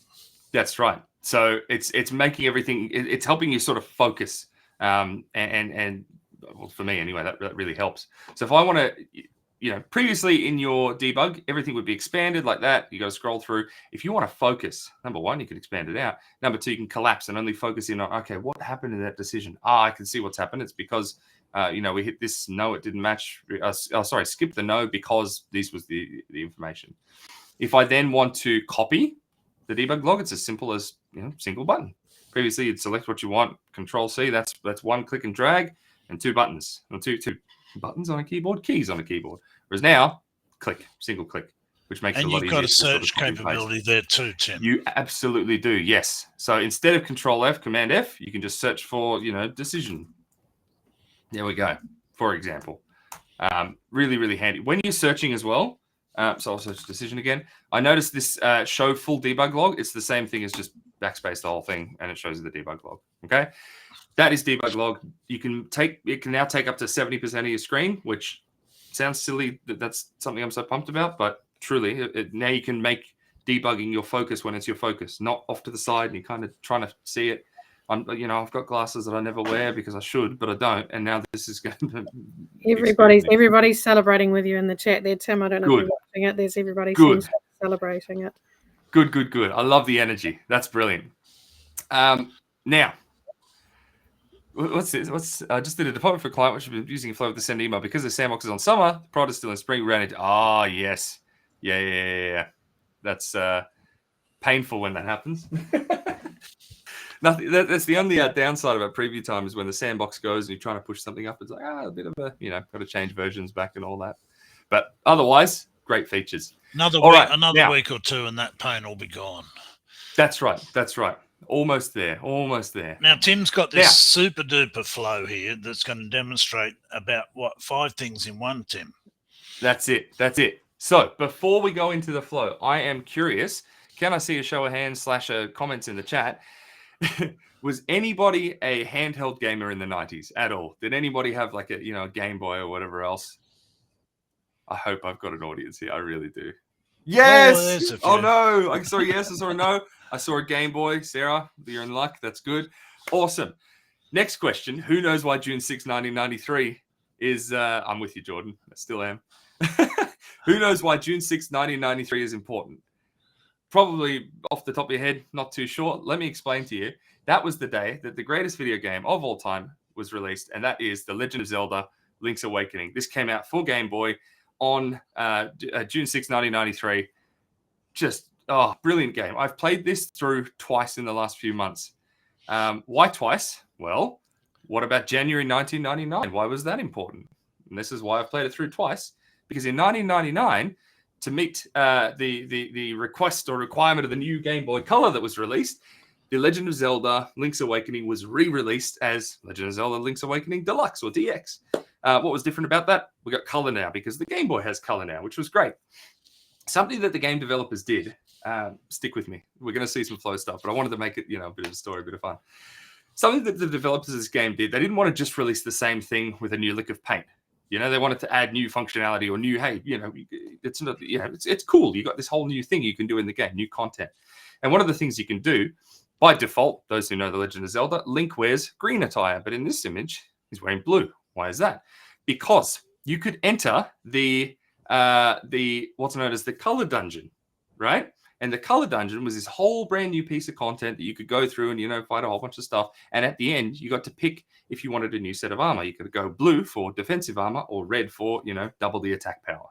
That's right. So it's making everything, it's helping you sort of focus, and well, for me anyway, that really helps. So if I want to, previously in your debug, everything would be expanded like that. You got to scroll through. If you want to focus, number one, you can expand it out. Number two, you can collapse and only focus in on, okay, what happened in that decision? I can see what's happened. It's because, we hit this no, it didn't match. Skip the no because this was the information. If I then want to copy the debug log, it's as simple as single button. Previously, you'd select what you want, Control C. That's one click and drag, and two buttons, or two buttons on a keyboard, keys on a keyboard. Whereas now, single click, which makes it a lot easier. And you've got a search capability there too, Tim. You absolutely do, yes. So instead of Control F, Command F, you can just search for decision. There we go. For example, really, really handy when you're searching as well. So I'll search decision again. I noticed this show full debug log. It's the same thing as just backspace the whole thing, and it shows you the debug log. Okay, that is debug log. It can now take up to 70% of your screen, which sounds silly. That's something I'm so pumped about, but truly, now you can make debugging your focus when it's your focus, not off to the side and you're kind of trying to see it. I've got glasses that I never wear because I should, but I don't. And now this is going to. Everybody's celebrating with you in the chat there, Tim. I don't know if you're watching it. There's everybody celebrating it. Good. I love the energy. That's brilliant. Now, what's this? I just did a deployment for a client which has been using Flow with the send email because the sandbox is on summer. The product is still in spring. We ran into. Ah, yes, yeah. That's painful when that happens. Nothing. That's the only downside about preview time is when the sandbox goes and you're trying to push something up. It's like a bit of a got to change versions back and all that. But otherwise, great features. Another week or two, and that pain will be gone. That's right. Almost there. Now Tim's got this super duper flow here that's going to demonstrate about 5 things in one. Tim. That's it. So before we go into the flow, I am curious. Can I see a show of hands / comments in the chat? Was anybody a handheld gamer in the 90s at all? Did anybody have like a Game Boy or whatever else? I hope I've got an audience here. I really do. Yes. Oh no. I saw a yes. I saw a no. I saw a Game Boy. Sarah, you're in luck. That's good. Awesome. Next question. Who knows why June 6, 1993 is... I'm with you, Jordan. I still am. Who knows why June 6, 1993 is important? Probably off the top of your head, not too sure. Let me explain to you. That was the day that the greatest video game of all time was released, and that is The Legend of Zelda: Link's Awakening. This came out for Game Boy on June 6, 1993. Just, brilliant game. I've played this through twice in the last few months. Why twice? Well, what about January 1999? Why was that important? And this is why I've played it through twice. Because in 1999, to meet the request or requirement of the new Game Boy Color that was released, The Legend of Zelda Link's Awakening was re-released as Legend of Zelda Link's Awakening Deluxe or DX. What was different about that? We got color now because the Game Boy has color now, which was great. Something that the game developers did, stick with me. We're going to see some flow stuff, but I wanted to make it, a bit of a story, a bit of fun. Something that the developers of this game did, they didn't want to just release the same thing with a new lick of paint. They wanted to add new functionality or new, hey, it's not, it's cool. You got this whole new thing you can do in the game, new content. And one of the things you can do, by default, those who know The Legend of Zelda, Link wears green attire, but in this image, he's wearing blue. Why is that? Because you could enter the what's known as the color dungeon, right? And the color dungeon was this whole brand new piece of content that you could go through and, fight a whole bunch of stuff. And at the end, you got to pick if you wanted a new set of armor. You could go blue for defensive armor or red for, double the attack power.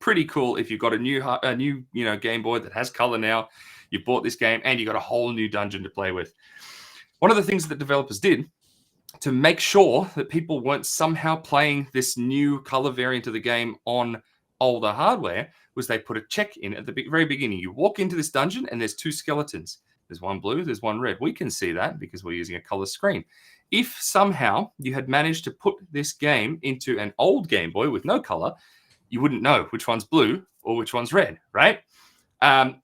Pretty cool if you've got a new Game Boy that has color now. You bought this game and you got a whole new dungeon to play with. One of the things that developers did to make sure that people weren't somehow playing this new color variant of the game on older hardware was they put a check in at the very beginning. You walk into this dungeon and there's two skeletons. There's one blue, there's one red. We can see that because we're using a color screen. If somehow you had managed to put this game into an old Game Boy with no color, you wouldn't know which one's blue or which one's red, right? And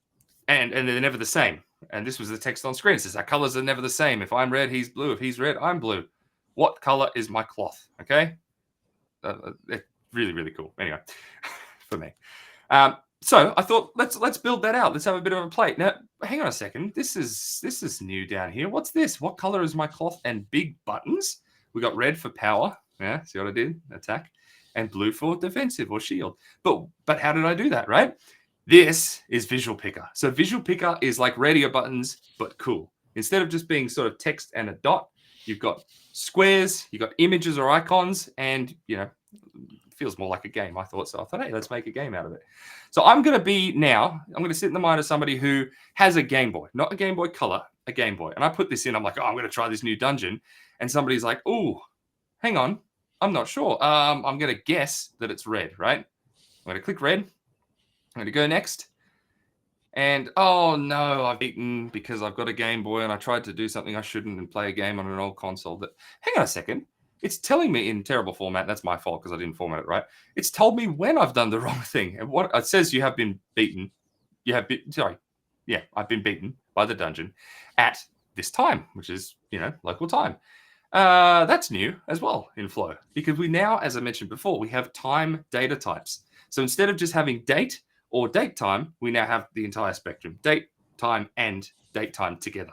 they're never the same. And this was the text on screen. It says our colors are never the same. If I'm red, he's blue. If he's red, I'm blue. What color is my cloth? Okay. Really, really cool. Anyway, for me. So I thought let's build that out. Let's have a bit of a play. Now, hang on a second. This is new down here. What's this? What color is my cloth? And big buttons. We got red for power. Yeah, see what I did? Attack. And blue for defensive or shield. But how did I do that, right? This is Visual Picker. So Visual Picker is like radio buttons, but cool. Instead of just being sort of text and a dot, you've got squares, you've got images or icons, and, it feels more like a game, I thought. So I thought, hey, let's make a game out of it. So I'm going to sit in the mind of somebody who has a Game Boy, not a Game Boy Color, a Game Boy. And I put this in, I'm like, I'm going to try this new dungeon. And somebody's like, oh, hang on, I'm not sure. I'm going to guess that it's red, right? I'm going to click red. I'm going to go next. And, oh, no, I've beaten because I've got a Game Boy and I tried to do something I shouldn't and play a game on an old console. Hang on a second. It's telling me in terrible format. That's my fault because I didn't format it right. It's told me when I've done the wrong thing. And what it says, you have been beaten. I've been beaten by the dungeon at this time, which is, local time. That's new as well in Flow because we now, as I mentioned before, we have time data types. So instead of just having date or date time, we now have the entire spectrum, date, time, and date time together.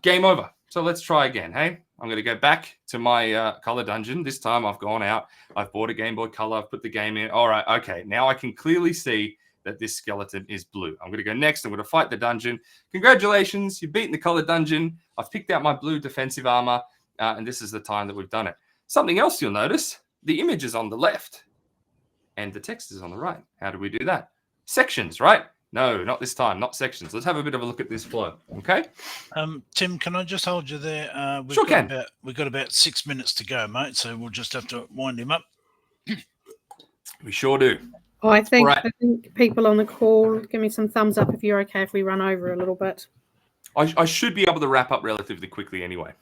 Game over. So let's try again, hey? I'm going to go back to my color dungeon. This time I've gone out. I've bought a Game Boy Color. I've put the game in. All right, okay. Now I can clearly see that this skeleton is blue. I'm going to go next. I'm going to fight the dungeon. Congratulations. You've beaten the color dungeon. I've picked out my blue defensive armor, and this is the time that we've done it. Something else you'll notice, the image is on the left, and the text is on the right. How do we do that? Sections, right? No, not this time, not sections. Let's have a bit of a look at this flow, okay? Tim, can I just hold you there? We've got about 6 minutes to go, mate, so we'll just have to wind him up. We sure do. Oh, I think people on the call, give me some thumbs up if you're okay if we run over a little bit. I should be able to wrap up relatively quickly anyway.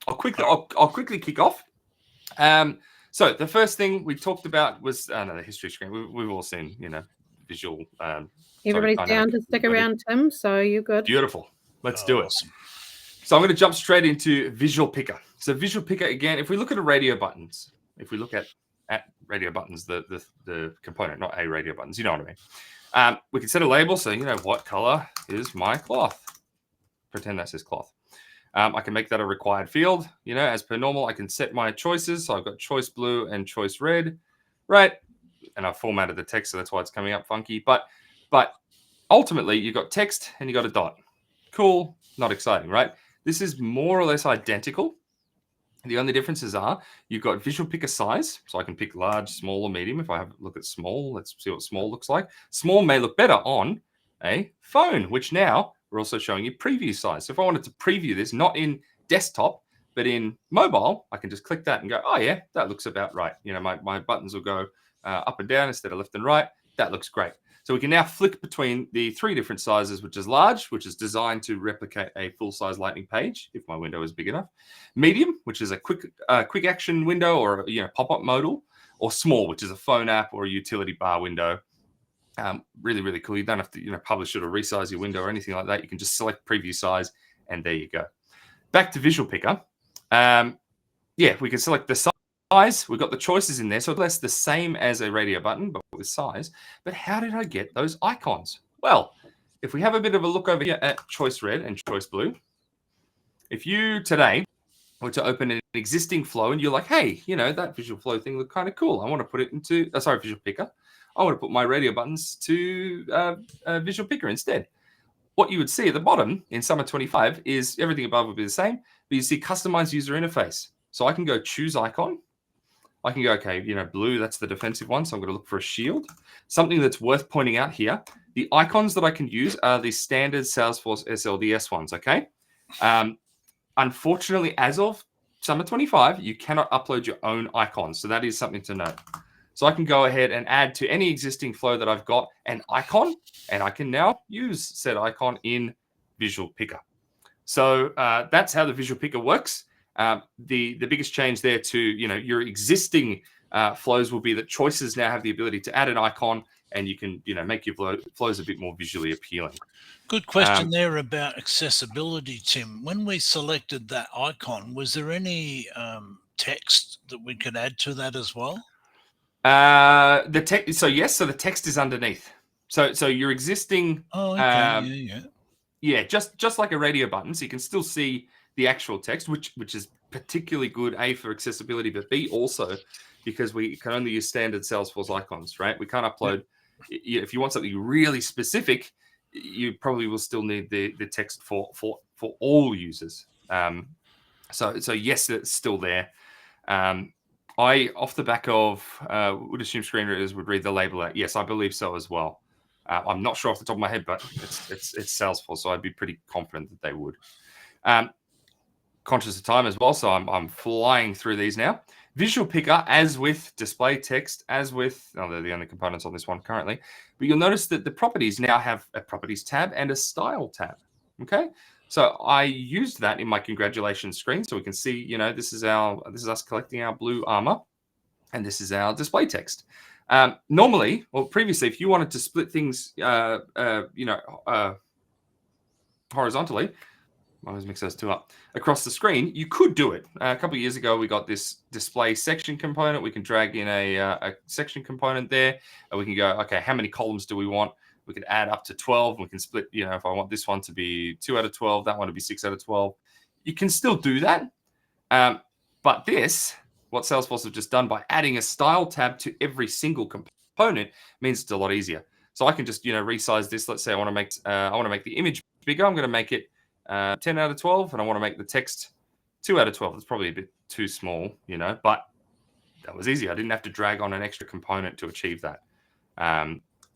I'll quickly kick off. So the first thing we talked about was the history screen. We've all seen, visual. Everybody's down to stick around, Tim, so you're good. Beautiful. Let's do it. Awesome. So I'm going to jump straight into Visual Picker. So Visual Picker, again, if we look at radio buttons, at radio buttons, the component, not a radio buttons, you know what I mean. We can set a label, so what color is my cloth? Pretend that says cloth. I can make that a required field. As per normal, I can set my choices. So I've got choice blue and choice red, right? And I've formatted the text, so that's why it's coming up funky. But ultimately, you've got text and you got a dot. Cool, not exciting, right? This is more or less identical The only differences are you've got visual picker size, so I can pick large, small, or medium. If I have a look at small, let's see what small looks like. Small may look better on a phone, which now we're also showing you preview size. So if I wanted to preview this, not in desktop, but in mobile, I can just click that and go, oh yeah, that looks about right. You know, my buttons will go up and down instead of left and right. That looks great. So we can now flick between the 3 different sizes, which is large, which is designed to replicate a full-size Lightning page if my window is big enough. Medium, which is a quick action window or pop-up modal, or small, which is a phone app or a utility bar window. Really, really cool. You don't have to publish it or resize your window or anything like that. You can just select preview size, and there you go. Back to Visual Picker. We can select the size. We've got the choices in there, so it's the same as a radio button, but with size. But how did I get those icons? Well, if we have a bit of a look over here at Choice Red and Choice Blue, if you today were to open an existing flow and you're like, hey, that visual flow thing looked kind of cool. I want to put it into, Visual Picker. I want to put my radio buttons to Visual Picker instead. What you would see at the bottom in Summer 25 is everything above would be the same, but you see customized user interface. So I can go choose icon. I can go, okay, blue, that's the defensive one. So I'm going to look for a shield. Something that's worth pointing out here, the icons that I can use are the standard Salesforce SLDS ones, okay? Unfortunately, as of Summer 25, you cannot upload your own icons. So that is something to note. So I can go ahead and add to any existing flow that I've got an icon, and I can now use said icon in Visual Picker. So that's how the Visual Picker works. The biggest change there to your existing flows will be that choices now have the ability to add an icon, and you can make your flows a bit more visually appealing. Good question there about accessibility, Tim. When we selected that icon, was there any text that we could add to that as well? The text. So yes. So the text is underneath. So your existing. Oh, okay. Yeah. Just like a radio button, so you can still see the actual text, which is particularly good, A, for accessibility, but B, also because we can only use standard Salesforce icons, right? We can't upload. If you want something really specific, you probably will still need the text for all users. So yes, it's still there. I, off the back of, would assume screen readers would read the label out. Yes, I believe so as well. I'm not sure off the top of my head, but it's Salesforce, so I'd be pretty confident that they would. Conscious of time as well, so I'm flying through these now. Visual Picker, as with display text, as with, they're the only components on this one currently, but you'll notice that the properties now have a properties tab and a style tab. Okay, so I used that in my congratulations screen, so we can see, this is us collecting our blue armor, and this is our display text. Normally, or previously, if you wanted to split things, horizontally, I always mix those two up, across the screen, you could do it. A couple of years ago, we got this display section component. We can drag in a section component there, and we can go, okay, how many columns do we want? We can add up to 12. We can split, if I want this one to be 2 out of 12, that one to be 6 out of 12. You can still do that. But this, what Salesforce have just done by adding a style tab to every single component, means it's a lot easier. So I can just, resize this. Let's say I want to make the image bigger. I'm going to make it 10 out of 12, and I want to make the text 2 out of 12. It's probably a bit too small, but that was easy. I didn't have to drag on an extra component to achieve that.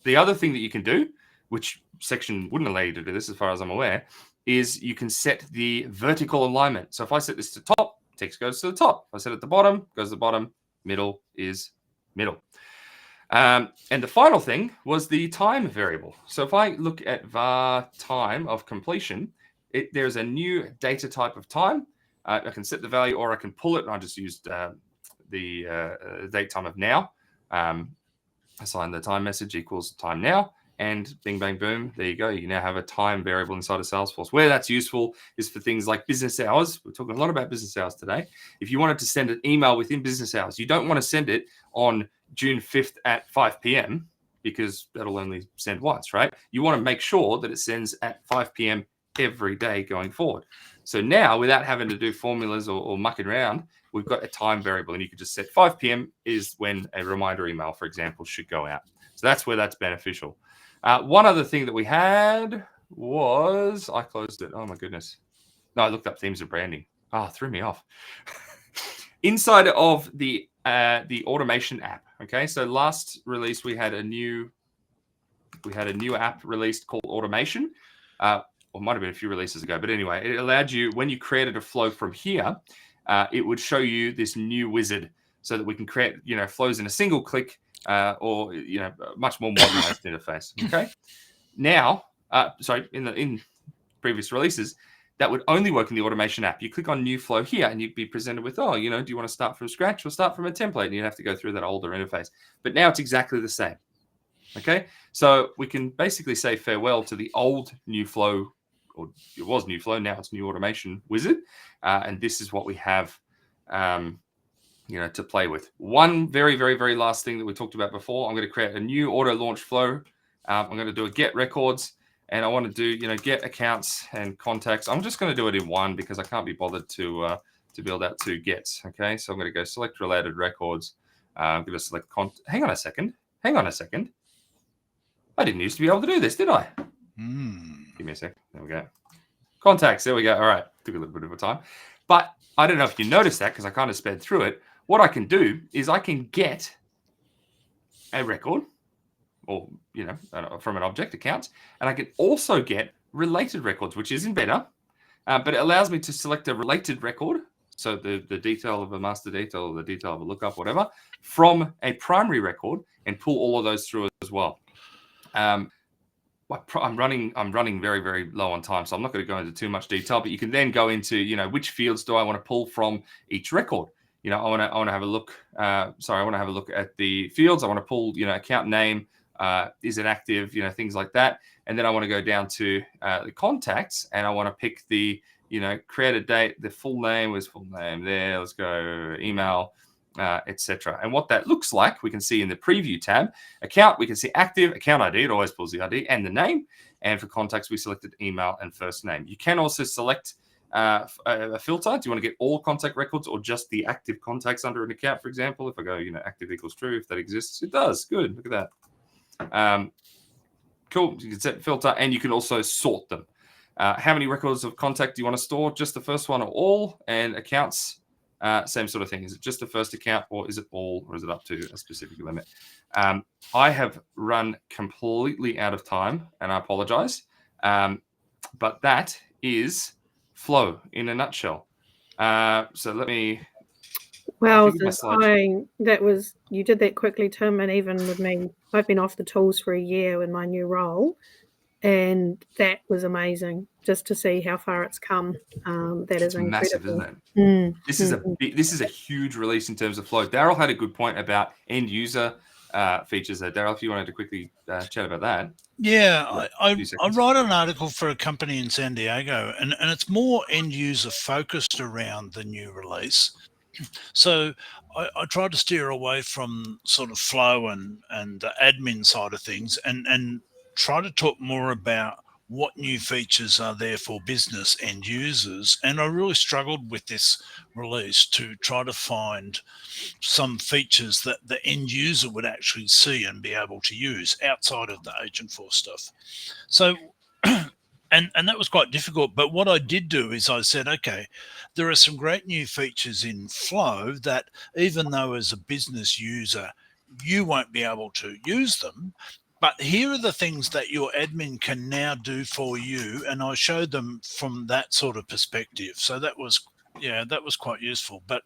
The other thing that you can do, which section wouldn't allow you to do this as far as I'm aware, is you can set the vertical alignment. So if I set this to top, text goes to the top. If I set it to the bottom, goes to the bottom. Middle is middle. And the final thing was the time variable. So if I look at var time of completion, there's a new data type of time. I can set the value, or I can pull it. And I just used the date time of now. Assign the time message equals time now, and bing, bang, boom. There you go. You now have a time variable inside of Salesforce. Where that's useful is for things like business hours. We're talking a lot about business hours today. If you wanted to send an email within business hours, you don't want to send it on June 5th at 5 p.m. because that'll only send once, right? You want to make sure that it sends at 5 p.m. every day going forward. So now, without having to do formulas or mucking around, we've got a time variable, and you could just set 5 p.m. is when a reminder email, for example, should go out. So that's where that's beneficial. One other thing that we had was, I closed it. Oh my goodness. No, I looked up themes of branding. Oh, threw me off. inside of the automation app. Okay, so last release we had a new app released called Automation. Or it might have been a few releases ago, but anyway, it allowed you, when you created a flow from here, it would show you this new wizard so that we can create, flows in a single click, or a much more modernized interface. Okay. Now, in previous releases, that would only work in the automation app. You click on new flow here and you'd be presented with, do you want to start from scratch or start from a template? And you'd have to go through that older interface. But now it's exactly the same. Okay. So we can basically say farewell to the old new flow, or it was new flow. Now it's new automation wizard. And this is what we have, to play with. One very, very, very last thing that we talked about before. I'm going to create a new auto launch flow. I'm going to do a get records, and I want to do, get accounts and contacts. I'm just going to do it in one because I can't be bothered to build out 2 gets. Okay. So I'm going to go select related records. I'm going to select hang on a second. I didn't used to be able to do this, did I? Give me a sec. There we go. Contacts. There we go. All right. Took a little bit of a time. But I don't know if you noticed that because I kind of sped through it. What I can do is I can get a record, or, from an object account, and I can also get related records, which isn't better, but it allows me to select a related record. So the detail of a master detail, or the detail of a lookup, whatever, from a primary record, and pull all of those through as well. I'm running very, very low on time, so I'm not going to go into too much detail, but you can then go into, which fields do I want to pull from each record? I want to have a look. I want to have a look at the fields. I want to pull, account name, is it active, things like that. And then I want to go down to the contacts, and I want to pick the, create a date, the full name was full name there. Let's go email, etc. And what that looks like, we can see in the preview tab. Account, we can see active, account ID, it always pulls the ID and the name. And for contacts, we selected email and first name. You can also select a filter. Do you want to get all contact records or just the active contacts under an account, for example? If I go, active equals true, if that exists, it does. Good. Look at that. Cool. You can set filter, and you can also sort them. How many records of contact do you want to store? Just the first one or all? And accounts, same sort of thing. Is it just the first account, or is it all, or is it up to a specific limit? I have run completely out of time, and I apologize. But that is flow in a nutshell. So let me. Wow, you did that quickly, Tim, and even with me, I've been off the tools for a year in my new role, and that was amazing just to see how far it's come. That is massive, incredible. Isn't it? This is a huge release in terms of flow. Daryl had a good point about end user features there. Daryl, if you wanted to quickly chat about that. Yeah, I write an article for a company in San Diego, and it's more end user focused around the new release. So I try to steer away from sort of flow and the admin side of things, and try to talk more about what new features are there for business end users. And I really struggled with this release to try to find some features that the end user would actually see and be able to use outside of the Agentforce stuff. So, and that was quite difficult. But what I did do is I said, okay, there are some great new features in Flow that even though as a business user, you won't be able to use them, but here are the things that your admin can now do for you. And I showed them from that sort of perspective. So that was quite useful. But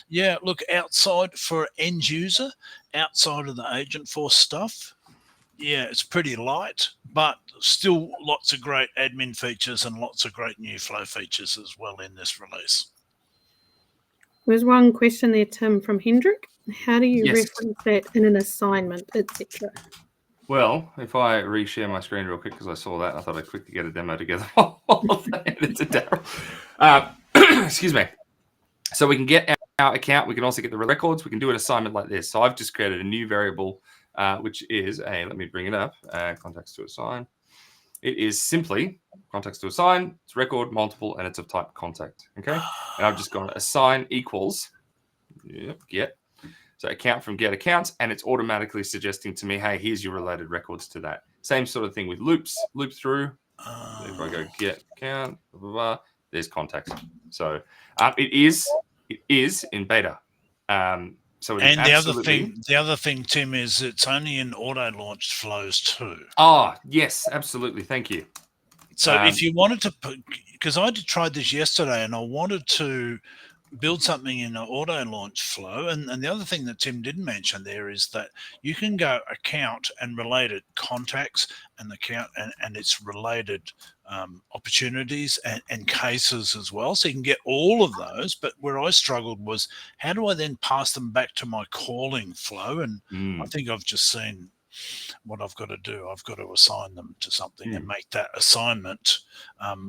yeah, look, outside for end user, outside of the Agentforce stuff, yeah, it's pretty light, but still lots of great admin features and lots of great new flow features as well in this release. There's one question there, Tim, from Hendrik. How do you reference that in an assignment, etc.? Well, if I reshare my screen real quick, because I saw that, I thought I'd quickly get a demo together while I handed it to Daryl. Excuse me. So we can get our account. We can also get the records. We can do an assignment like this. So I've just created a new variable, which is let me bring it up, contacts to assign. It is simply contacts to assign. It's record, multiple, and it's of type contact. Okay. And I've just gone assign equals get. So account from get accounts, and it's automatically suggesting to me, hey, here's your related records to that. Same sort of thing with loops, loop through. If I go get account, blah, blah, blah, there's contacts. So it is It is in beta. So it is And absolutely... the other thing, Tim, is it's only in auto-launched flows too. Oh, yes, absolutely. Thank you. So if you wanted to put, because I tried this yesterday and I wanted to build something in an auto launch flow. And the other thing that Tim didn't mention there is that you can go account and related contacts and account and its related opportunities and cases as well. So you can get all of those. But where I struggled was, how do I then pass them back to my calling flow? And I think I've just seen what I've got to do. I've got to assign them to something and make that assignment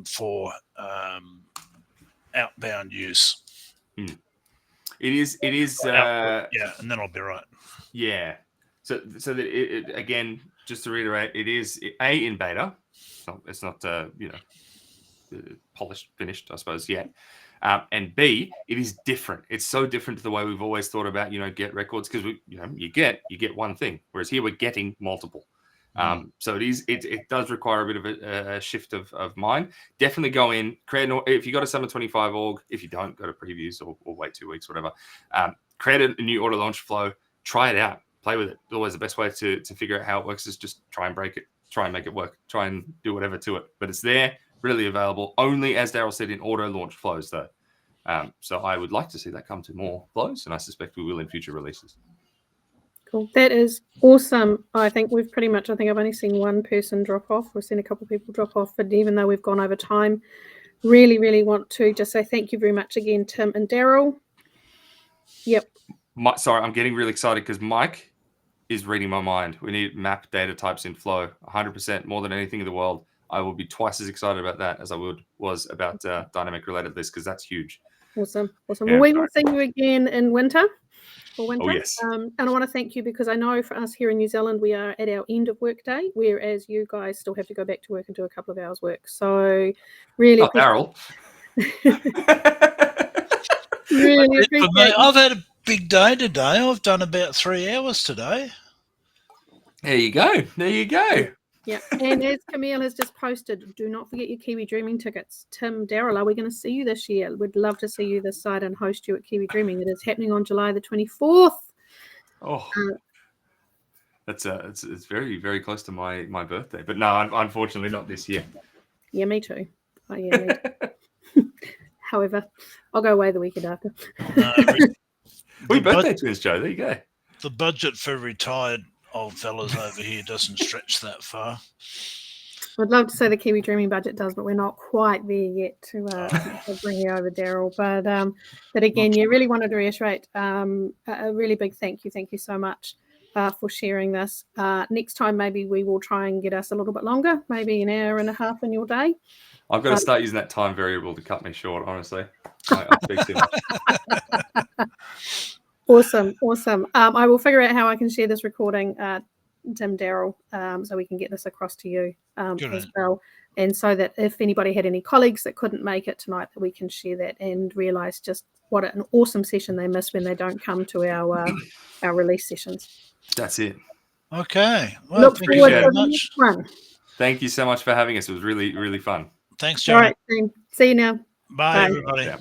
for outbound use. It is. Yeah, and then I'll be right. Yeah. So that it again, just to reiterate, it is in beta. It's not polished, finished, I suppose, yet. And B, it is different. It's so different to the way we've always thought about, get records, because you get one thing, whereas here we're getting multiple. So it does require a bit of a shift of mind. Definitely go in, create if you got a Summer 25 org. If you don't, go to previews or wait 2 weeks, whatever. Create a new auto launch flow, try it out, play with it. Always the best way to figure out how it works is just try and break it, try and make it work, try and do whatever to it. But it's there, really available, only, as Daryl said, in auto launch flows though. So I would like to see that come to more flows, and I suspect we will in future releases. Cool. That is awesome. I think I've only seen one person drop off. We've seen a couple of people drop off, but even though we've gone over time, really, really want to just say thank you very much again, Tim and Daryl. Yep. Sorry, I'm getting really excited because Mike is reading my mind. We need map data types in Flow, 100% more than anything in the world. I will be twice as excited about that as I was about dynamic related lists, because that's huge. Awesome. Yeah, well, we will see you again in winter. Oh, yes. And I want to thank you, because I know for us here in New Zealand, we are at our end of work day, whereas you guys still have to go back to work and do a couple of hours work. So really, Daryl. really appreciate I've had a big day today. I've done about 3 hours today. There you go. Yeah, and as Camille has just posted, do not forget your Kiwi Dreaming tickets. Tim, Daryl, are we going to see you this year? We'd love to see you this side and host you at Kiwi Dreaming. It is happening on July the 24th. Oh, it's very, very close to my birthday, but no, unfortunately not this year. Yeah, me too. Oh, yeah, me too. However, I'll go away the weekend after. We birthday twins, Joe. There you go. The budget for retired old fellas over here doesn't stretch that far. I'd love to say the Kiwi Dreaming budget does, but we're not quite there yet to bring you over, Daryl. But again, really wanted to reiterate a really big thank you. Thank you so much for sharing this. Next time, maybe we will try and get us a little bit longer, maybe an hour and a half in your day. I've got to start using that time variable to cut me short, honestly. I speak too much. Awesome. I will figure out how I can share this recording, Tim, Daryl, so we can get this across to you as well. And so that if anybody had any colleagues that couldn't make it tonight, that we can share that and realise just what an awesome session they miss when they don't come to our release sessions. That's it. Okay. Well, thank you very much. Thank you so much for having us. It was really, really fun. Thanks, Joe. All right, see you now. Bye. Everybody. Yeah.